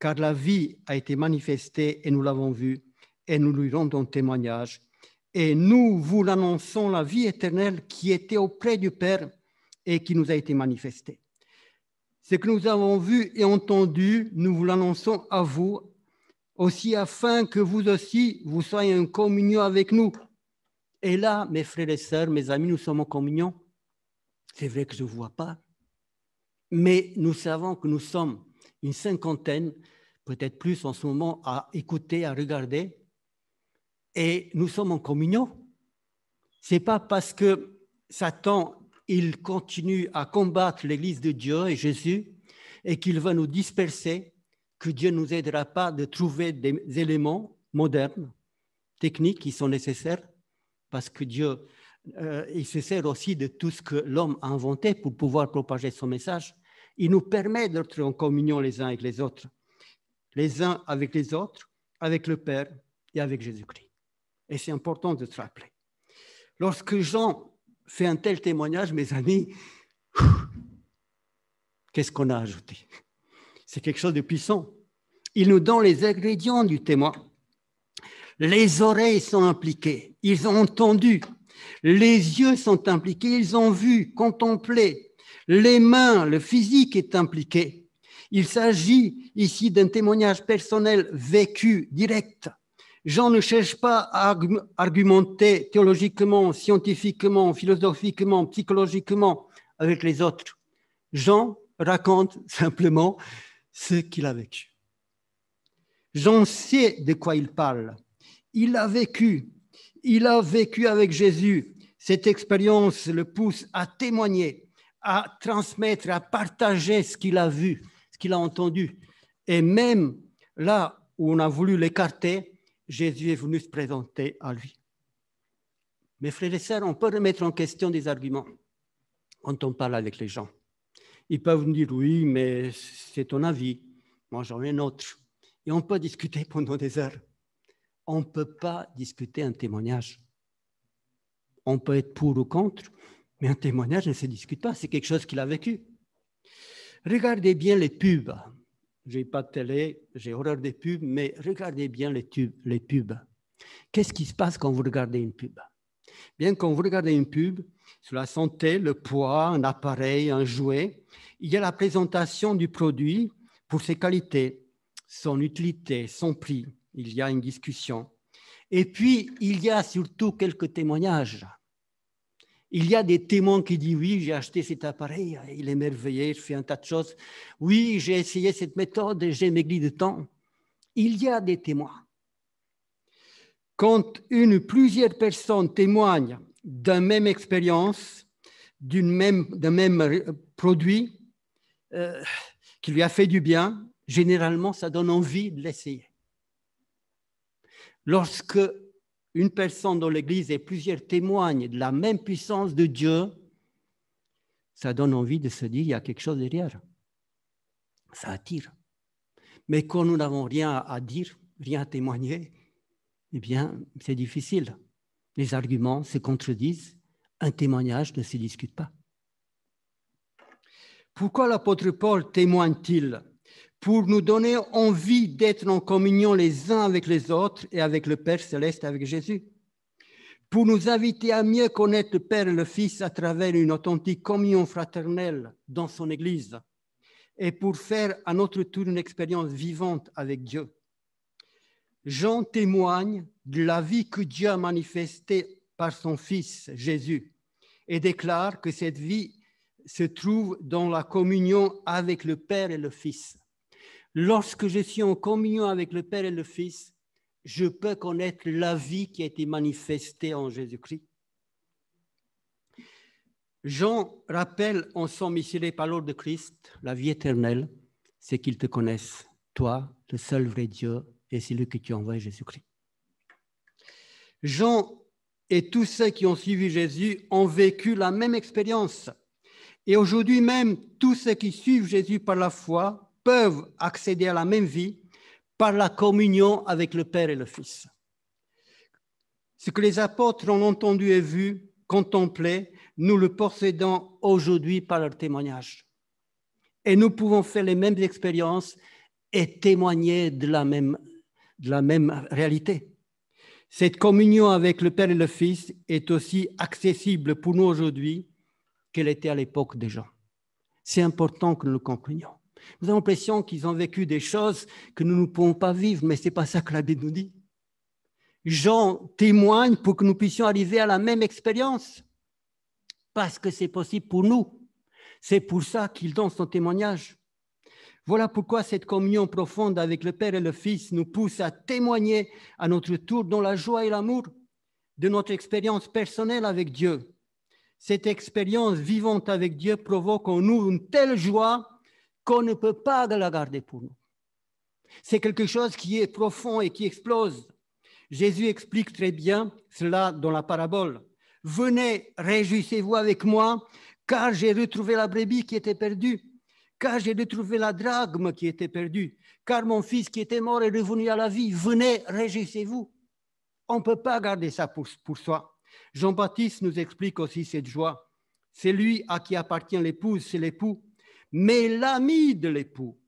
car la vie a été manifestée et nous l'avons vue et nous lui rendons témoignage. Et nous vous l'annonçons, la vie éternelle qui était auprès du Père et qui nous a été manifestée. Ce que nous avons vu et entendu, nous vous l'annonçons à vous, aussi afin que vous aussi, vous soyez en communion avec nous. Et là, mes frères et sœurs, mes amis, nous sommes en communion. C'est vrai que je ne vous vois pas, mais nous savons que nous sommes une cinquantaine, peut-être plus en ce moment, à écouter, à regarder, et nous sommes en communion. Ce n'est pas parce que Satan, il continue à combattre l'Église de Dieu et Jésus, et qu'il va nous disperser, que Dieu ne nous aidera pas de trouver des éléments modernes, techniques qui sont nécessaires, parce que Dieu, il se sert aussi de tout ce que l'homme a inventé pour pouvoir propager son message. Il nous permet d'être en communion les uns avec les autres, les uns avec les autres, avec le Père et avec Jésus-Christ. Et c'est important de se rappeler. Lorsque Jean fait un tel témoignage, mes amis, qu'est-ce qu'on a ajouté? C'est quelque chose de puissant. Il nous donne les ingrédients du témoin. Les oreilles sont impliquées, ils ont entendu. Les yeux sont impliqués, ils ont vu, contemplé. Les mains, le physique est impliqué. Il s'agit ici d'un témoignage personnel vécu, direct. Jean ne cherche pas à argumenter théologiquement, scientifiquement, philosophiquement, psychologiquement avec les autres. Jean raconte simplement ce qu'il a vécu. Jean sait de quoi il parle. Il a vécu avec Jésus. Cette expérience le pousse à témoigner, à transmettre, à partager ce qu'il a vu, ce qu'il a entendu. Et même là où on a voulu l'écarter, Jésus est venu se présenter à lui. Mes frères et sœurs, on peut remettre en question des arguments quand on parle avec les gens. Ils peuvent nous dire, oui, mais c'est ton avis, moi j'en ai un autre. Et on peut discuter pendant des heures. On ne peut pas discuter un témoignage. On peut être pour ou contre, mais un témoignage ne se discute pas, c'est quelque chose qu'il a vécu. Regardez bien les pubs. Je n'ai pas de télé, j'ai horreur des pubs, mais regardez bien les pubs. Qu'est-ce qui se passe quand vous regardez une pub? Bien, quand vous regardez une pub, sur la santé, le poids, un appareil, un jouet, il y a la présentation du produit pour ses qualités, son utilité, son prix. Il y a une discussion. Et puis, il y a surtout quelques témoignages. Il y a des témoins qui disent « Oui, j'ai acheté cet appareil, il est merveilleux, je fais un tas de choses. Oui, j'ai essayé cette méthode et j'ai maigri de temps. » Il y a des témoins. Quand plusieurs personnes témoignent d'une même expérience, d'un même produit qui lui a fait du bien, généralement, ça donne envie de l'essayer. Lorsque une personne dans l'Église et plusieurs témoignent de la même puissance de Dieu, ça donne envie de se dire, il y a quelque chose derrière. Ça attire. Mais quand nous n'avons rien à dire, rien à témoigner, eh bien, c'est difficile. Les arguments se contredisent. Un témoignage ne se discute pas. Pourquoi l'apôtre Paul témoigne-t-il? Pour nous donner envie d'être en communion les uns avec les autres et avec le Père céleste, avec Jésus. Pour nous inviter à mieux connaître le Père et le Fils à travers une authentique communion fraternelle dans son Église. Et pour faire à notre tour une expérience vivante avec Dieu. Jean témoigne de la vie que Dieu a manifestée par son Fils, Jésus, et déclare que cette vie se trouve dans la communion avec le Père et le Fils. Lorsque je suis en communion avec le Père et le Fils, je peux connaître la vie qui a été manifestée en Jésus-Christ. Jean rappelle en son missionné par l'ordre de Christ la vie éternelle, c'est qu'ils te connaissent, toi, le seul vrai Dieu, et celui que tu as envoyé, Jésus-Christ. Jean et tous ceux qui ont suivi Jésus ont vécu la même expérience. Et aujourd'hui même, tous ceux qui suivent Jésus par la foi peuvent accéder à la même vie par la communion avec le Père et le Fils. Ce que les apôtres ont entendu et vu, contemplé, nous le possédons aujourd'hui par leur témoignage. Et nous pouvons faire les mêmes expériences et témoigner de la même réalité. Cette communion avec le Père et le Fils est aussi accessible pour nous aujourd'hui qu'elle était à l'époque des gens. C'est important que nous le comprenions. Nous avons l'impression qu'ils ont vécu des choses que nous ne pouvons pas vivre, mais ce n'est pas ça que la Bible nous dit. Jean témoigne pour que nous puissions arriver à la même expérience, parce que c'est possible pour nous. C'est pour ça qu'il donne son témoignage. Voilà pourquoi cette communion profonde avec le Père et le Fils nous pousse à témoigner à notre tour dans la joie et l'amour de notre expérience personnelle avec Dieu. Cette expérience vivante avec Dieu provoque en nous une telle joie qu'on ne peut pas la garder pour nous. C'est quelque chose qui est profond et qui explose. Jésus explique très bien cela dans la parabole. « Venez, réjouissez-vous avec moi, car j'ai retrouvé la brebis qui était perdue, car j'ai retrouvé la drachme qui était perdue, car mon fils qui était mort est revenu à la vie. Venez, réjouissez-vous. » On ne peut pas garder ça pour soi. Jean-Baptiste nous explique aussi cette joie. C'est lui à qui appartient l'épouse, c'est l'époux, mais l'ami de l'époux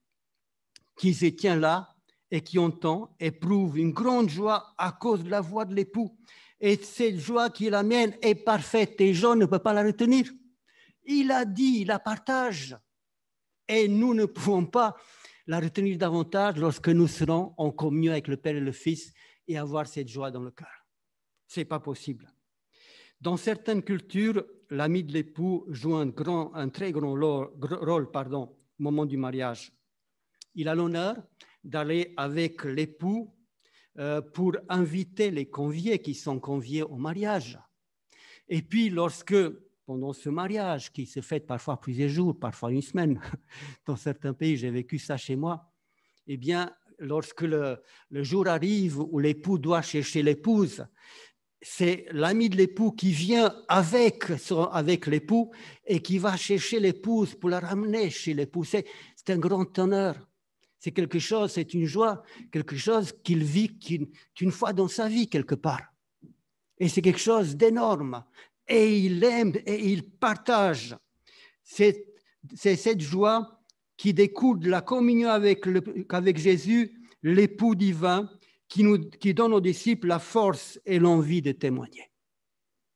qui se tient là et qui entend, éprouve une grande joie à cause de la voix de l'époux. Et cette joie qui est la mienne est parfaite et Jean ne peut pas la retenir. Il a dit, il la partage. Et nous ne pouvons pas la retenir davantage lorsque nous serons en communion avec le Père et le Fils et avoir cette joie dans le cœur. Ce n'est pas possible. Dans certaines cultures, l'ami de l'époux joue un très grand rôle au moment du mariage. Il a l'honneur d'aller avec l'époux pour inviter les conviés qui sont conviés au mariage. Et puis, lorsque, pendant ce mariage, qui se fait parfois plusieurs jours, parfois une semaine, dans certains pays, j'ai vécu ça chez moi, eh bien, lorsque le jour arrive où l'époux doit chercher l'épouse, c'est l'ami de l'époux qui vient avec l'époux et qui va chercher l'épouse pour la ramener chez l'époux. C'est un grand honneur. C'est quelque chose, c'est une joie, quelque chose qu'il vit qu'une fois dans sa vie quelque part. Et c'est quelque chose d'énorme. Et il aime et il partage. C'est cette joie qui découle de la communion avec Jésus, l'époux divin, qui donne aux disciples la force et l'envie de témoigner.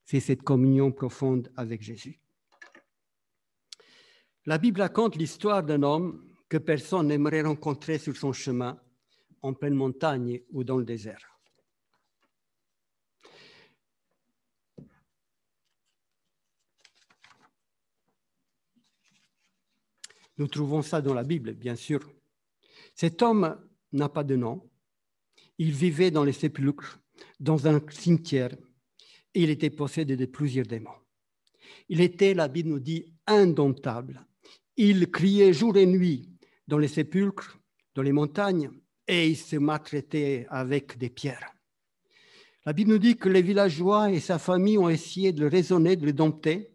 C'est cette communion profonde avec Jésus. La Bible raconte l'histoire d'un homme que personne n'aimerait rencontrer sur son chemin, en pleine montagne ou dans le désert. Nous trouvons ça dans la Bible, bien sûr. Cet homme n'a pas de nom. Il vivait dans les sépulcres, dans un cimetière, et il était possédé de plusieurs démons. Il était, la Bible nous dit, indomptable. Il criait jour et nuit dans les sépulcres, dans les montagnes, et il se maltraitait avec des pierres. La Bible nous dit que les villageois et sa famille ont essayé de le raisonner, de le dompter,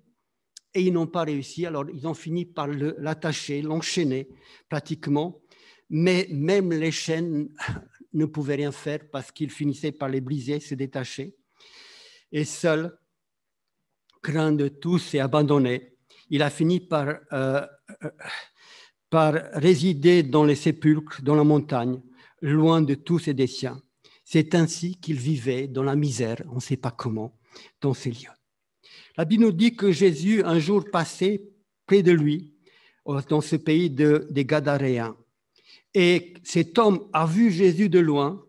et ils n'ont pas réussi. Alors, ils ont fini par l'attacher, l'enchaîner pratiquement, mais même les chaînes ne pouvaient rien faire parce qu'il finissait par les briser, se détacher. Et seul, craint de tous et abandonné, il a fini par résider dans les sépulcres, dans la montagne, loin de tous et des siens. C'est ainsi qu'il vivait dans la misère, on ne sait pas comment, dans ces lieux. La Bible nous dit que Jésus, un jour passé près de lui, dans ce pays des Gadaréens, et cet homme a vu Jésus de loin.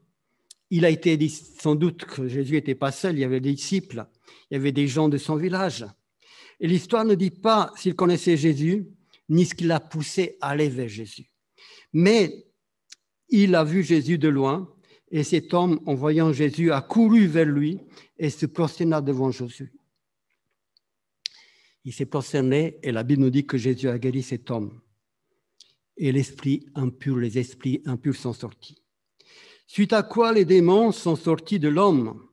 Il a été, sans doute que Jésus n'était pas seul, il y avait des disciples, il y avait des gens de son village. Et l'histoire ne dit pas s'il connaissait Jésus, ni ce qui l'a poussé à aller vers Jésus. Mais il a vu Jésus de loin, et cet homme, en voyant Jésus, a couru vers lui et se prosterna devant Jésus. Il s'est prosterné et la Bible nous dit que Jésus a guéri cet homme. Et l'esprit impur, les esprits impurs sont sortis. Suite à quoi les démons sont sortis de l'homme.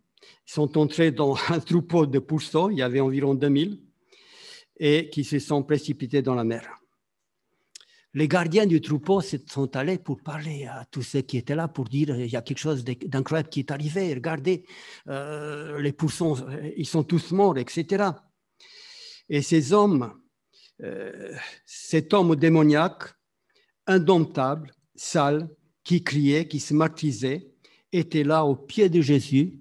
Ils sont entrés dans un troupeau de pourceaux, il y avait environ 2000, et qui se sont précipités dans la mer. Les gardiens du troupeau sont allés pour parler à tous ceux qui étaient là, pour dire il y a quelque chose d'incroyable qui est arrivé, regardez, les pourceaux, ils sont tous morts, etc. Et ces hommes, cet homme démoniaque, indomptable, sale, qui criait, qui se martyrisait, était là au pied de Jésus.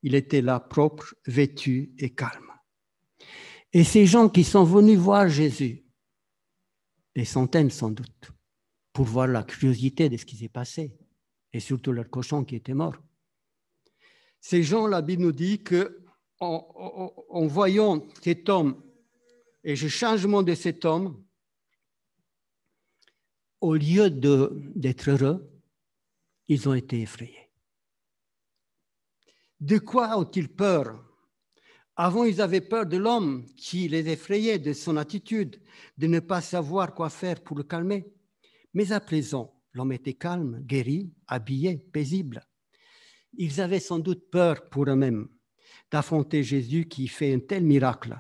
Il était là propre, vêtu et calme. Et ces gens qui sont venus voir Jésus, des centaines sans doute, pour voir la curiosité de ce qui s'est passé, et surtout leur cochon qui était mort. Ces gens, la Bible nous dit qu'en voyant cet homme et le changement de cet homme, au lieu d'être heureux, ils ont été effrayés. De quoi ont-ils peur? Avant, ils avaient peur de l'homme qui les effrayait, de son attitude, de ne pas savoir quoi faire pour le calmer. Mais à présent, l'homme était calme, guéri, habillé, paisible. Ils avaient sans doute peur pour eux-mêmes d'affronter Jésus qui fait un tel miracle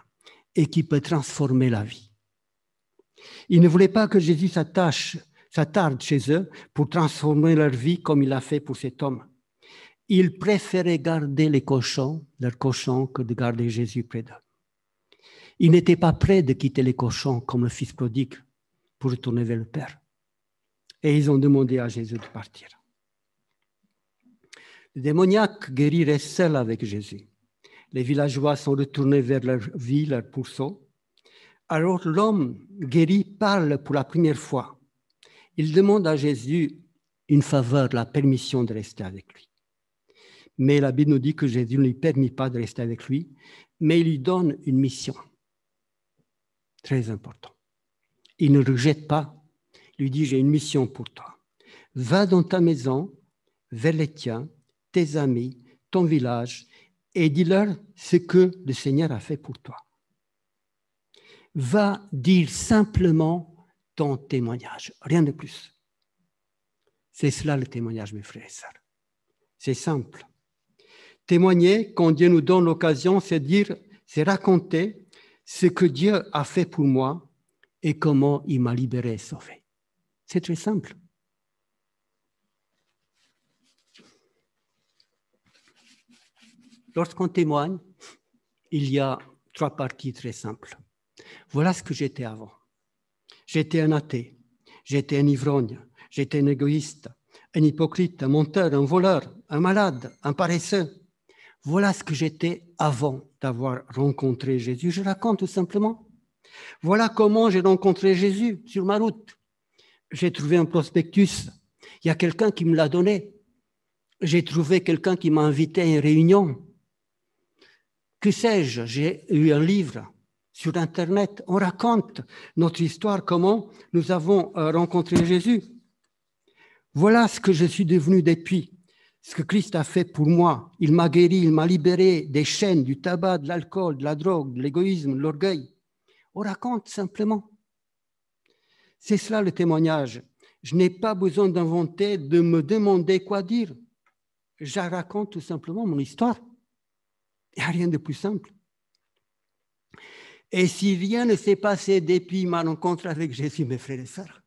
et qui peut transformer la vie. Ils ne voulaient pas que Jésus s'attarde chez eux pour transformer leur vie comme il l'a fait pour cet homme. Ils préféraient garder leurs cochons, que de garder Jésus près d'eux. Ils n'étaient pas prêts de quitter les cochons comme le fils prodigue pour retourner vers le Père. Et ils ont demandé à Jésus de partir. Le démoniaque guéri reste seul avec Jésus. Les villageois sont retournés vers leur vie, leur pourceau. Alors l'homme guéri parle pour la première fois. Il demande à Jésus une faveur, la permission de rester avec lui. Mais la Bible nous dit que Jésus ne lui permet pas de rester avec lui, mais il lui donne une mission. Très important. Il ne rejette pas. Il lui dit, j'ai une mission pour toi. Va dans ta maison, vers les tiens, tes amis, ton village, et dis-leur ce que le Seigneur a fait pour toi. Va dire simplement ton témoignage, rien de plus. C'est cela le témoignage, mes frères et sœurs. C'est simple. Témoigner, quand Dieu nous donne l'occasion, c'est dire, c'est raconter ce que Dieu a fait pour moi et comment il m'a libéré et sauvé. C'est très simple. Lorsqu'on témoigne, il y a 3 parties très simples. Voilà ce que j'étais avant. J'étais un athée, j'étais un ivrogne, j'étais un égoïste, un hypocrite, un menteur, un voleur, un malade, un paresseux. Voilà ce que j'étais avant d'avoir rencontré Jésus. Je raconte tout simplement. Voilà comment j'ai rencontré Jésus sur ma route. J'ai trouvé un prospectus. Il y a quelqu'un qui me l'a donné. J'ai trouvé quelqu'un qui m'a invité à une réunion. Que sais-je? J'ai eu un livre sur Internet. On raconte notre histoire, comment nous avons rencontré Jésus. Voilà ce que je suis devenu depuis. Ce que Christ a fait pour moi. Il m'a guéri, il m'a libéré des chaînes, du tabac, de l'alcool, de la drogue, de l'égoïsme, de l'orgueil. On raconte simplement. C'est cela le témoignage. Je n'ai pas besoin d'inventer, de me demander quoi dire. Je raconte tout simplement mon histoire. Il n'y a rien de plus simple. Et si rien ne s'est passé depuis ma rencontre avec Jésus, mes frères et sœurs,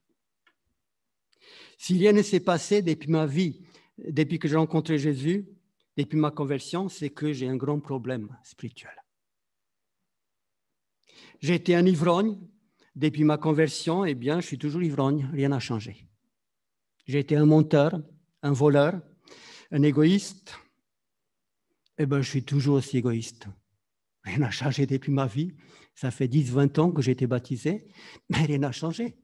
si rien ne s'est passé depuis ma vie, depuis que j'ai rencontré Jésus, depuis ma conversion, c'est que j'ai un grand problème spirituel. J'ai été un ivrogne. Depuis ma conversion, eh bien, je suis toujours ivrogne, rien n'a changé. J'ai été un menteur, un voleur, un égoïste. Eh bien, je suis toujours aussi égoïste. Rien n'a changé depuis ma vie. Ça fait 10-20 ans que j'ai été baptisé, mais rien n'a changé.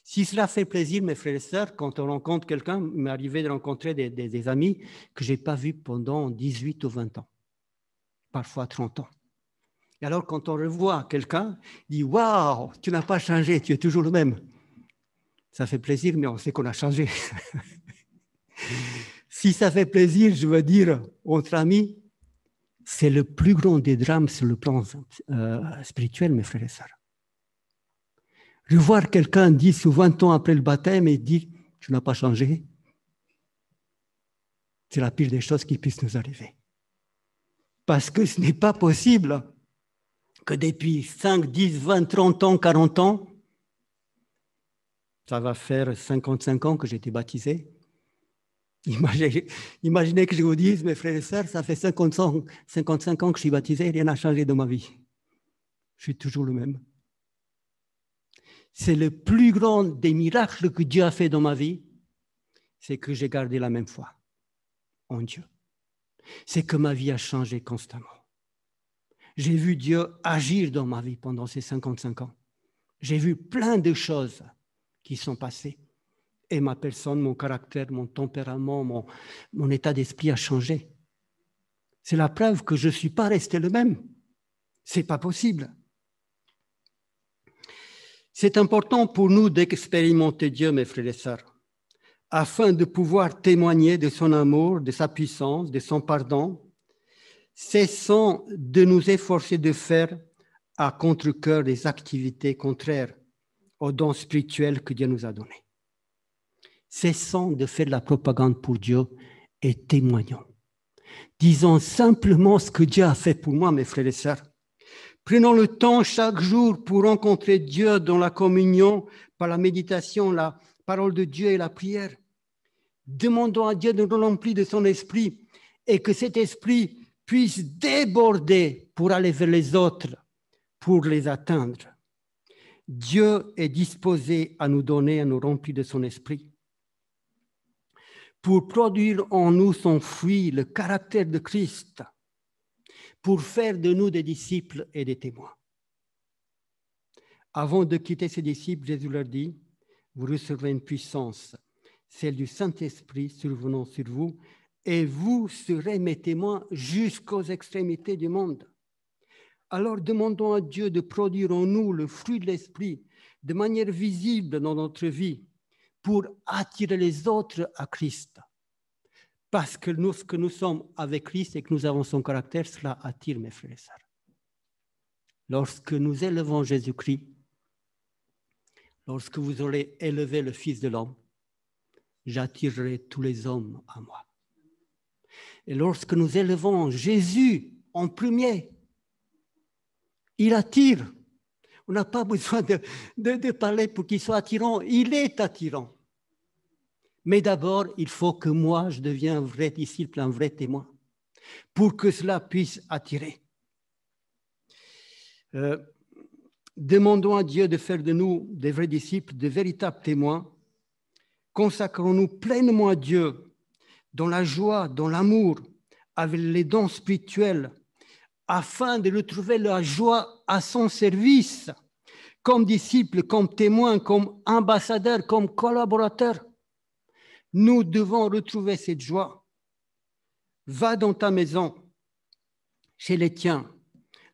Si cela fait plaisir, mes frères et sœurs, quand on rencontre quelqu'un, il m'est arrivé de rencontrer des amis que je n'ai pas vus pendant 18 ou 20 ans, parfois 30 ans. Et alors, quand on revoit quelqu'un, il dit « Waouh, tu n'as pas changé, tu es toujours le même ». Ça fait plaisir, mais on sait qu'on a changé. Si ça fait plaisir, je veux dire, entre amis, C'est le plus grand des drames sur le plan spirituel, mes frères et sœurs. Revoir quelqu'un 10 ou 20 ans après le baptême et dire « tu n'as pas changé », c'est la pire des choses qui puissent nous arriver. Parce que ce n'est pas possible que depuis 5, 10, 20, 30 ans, 40 ans, ça va faire 55 ans que j'ai été baptisé. Imaginez que je vous dise, mes frères et sœurs, ça fait 55 ans que je suis baptisé, rien n'a changé dans ma vie. Je suis toujours le même. C'est le plus grand des miracles que Dieu a fait dans ma vie, c'est que j'ai gardé la même foi en Dieu. C'est que ma vie a changé constamment. J'ai vu Dieu agir dans ma vie pendant ces 55 ans. J'ai vu plein de choses qui sont passées. Et ma personne, mon caractère, mon tempérament, mon état d'esprit a changé. C'est la preuve que je ne suis pas resté le même. Ce n'est pas possible. C'est important pour nous d'expérimenter Dieu, mes frères et sœurs, afin de pouvoir témoigner de son amour, de sa puissance, de son pardon. Cessons de nous efforcer de faire à contre-cœur des activités contraires aux dons spirituels que Dieu nous a donnés. Cessons de faire de la propagande pour Dieu et témoignons. Disons simplement ce que Dieu a fait pour moi, mes frères et sœurs. Prenons le temps chaque jour pour rencontrer Dieu dans la communion, par la méditation, la parole de Dieu et la prière. Demandons à Dieu de nous remplir de son esprit et que cet esprit puisse déborder pour aller vers les autres, pour les atteindre. Dieu est disposé à nous donner, à nous remplir de son esprit, pour produire en nous son fruit, le caractère de Christ, pour faire de nous des disciples et des témoins. Avant de quitter ses disciples, Jésus leur dit, vous recevrez une puissance, celle du Saint-Esprit survenant sur vous, et vous serez mes témoins jusqu'aux extrémités du monde. Alors demandons à Dieu de produire en nous le fruit de l'Esprit de manière visible dans notre vie pour attirer les autres à Christ. Parce que nous, ce que nous sommes avec Christ et que nous avons son caractère, cela attire, mes frères et sœurs. Lorsque nous élevons Jésus-Christ, lorsque vous aurez élevé le Fils de l'homme, j'attirerai tous les hommes à moi. Et lorsque nous élevons Jésus en premier, il attire. On n'a pas besoin de parler pour qu'il soit attirant. Il est attirant. Mais d'abord, il faut que moi, je devienne un vrai disciple, un vrai témoin, pour que cela puisse attirer. Demandons à Dieu de faire de nous des vrais disciples, de véritables témoins. Consacrons-nous pleinement à Dieu dans la joie, dans l'amour, avec les dons spirituels, afin de retrouver la joie à son service, comme disciples, comme témoins, comme ambassadeurs, comme collaborateurs. Nous devons retrouver cette joie. Va dans ta maison, chez les tiens,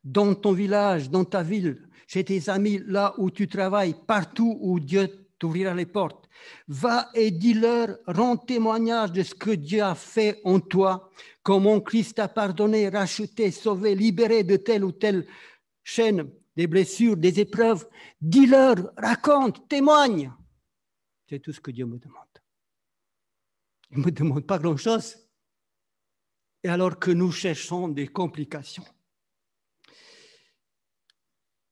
dans ton village, dans ta ville, chez tes amis, là où tu travailles, partout où Dieu t'ouvrira les portes. Va et dis-leur, rends témoignage de ce que Dieu a fait en toi, comment Christ t'a pardonné, racheté, sauvé, libéré de telle ou telle chaîne, des blessures, des épreuves. Dis-leur, raconte, témoigne. C'est tout ce que Dieu me demande. Il ne me demande pas grand-chose. Et alors que nous cherchons des complications.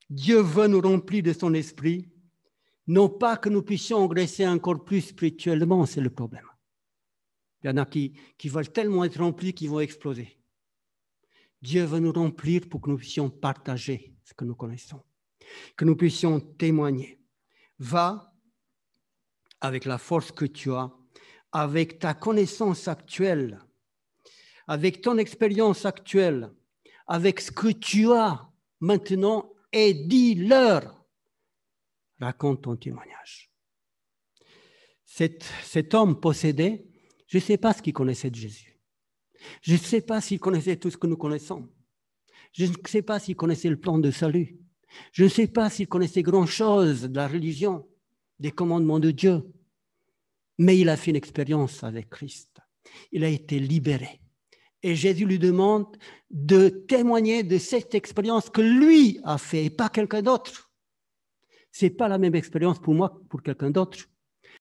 Dieu veut nous remplir de son esprit, non pas que nous puissions engraisser encore plus spirituellement, c'est le problème. Il y en a qui veulent tellement être remplis qu'ils vont exploser. Dieu veut nous remplir pour que nous puissions partager ce que nous connaissons, que nous puissions témoigner. Va avec la force que tu as, avec ta connaissance actuelle, avec ton expérience actuelle, avec ce que tu as maintenant, et dis-leur, raconte ton témoignage. Cet homme possédé, je ne sais pas ce qu'il connaissait de Jésus. Je ne sais pas s'il connaissait tout ce que nous connaissons. Je ne sais pas s'il connaissait le plan de salut. Je ne sais pas s'il connaissait grand-chose de la religion, des commandements de Dieu. Mais il a fait une expérience avec Christ. Il a été libéré. Et Jésus lui demande de témoigner de cette expérience que lui a fait et pas quelqu'un d'autre. Ce n'est pas la même expérience pour moi que pour quelqu'un d'autre.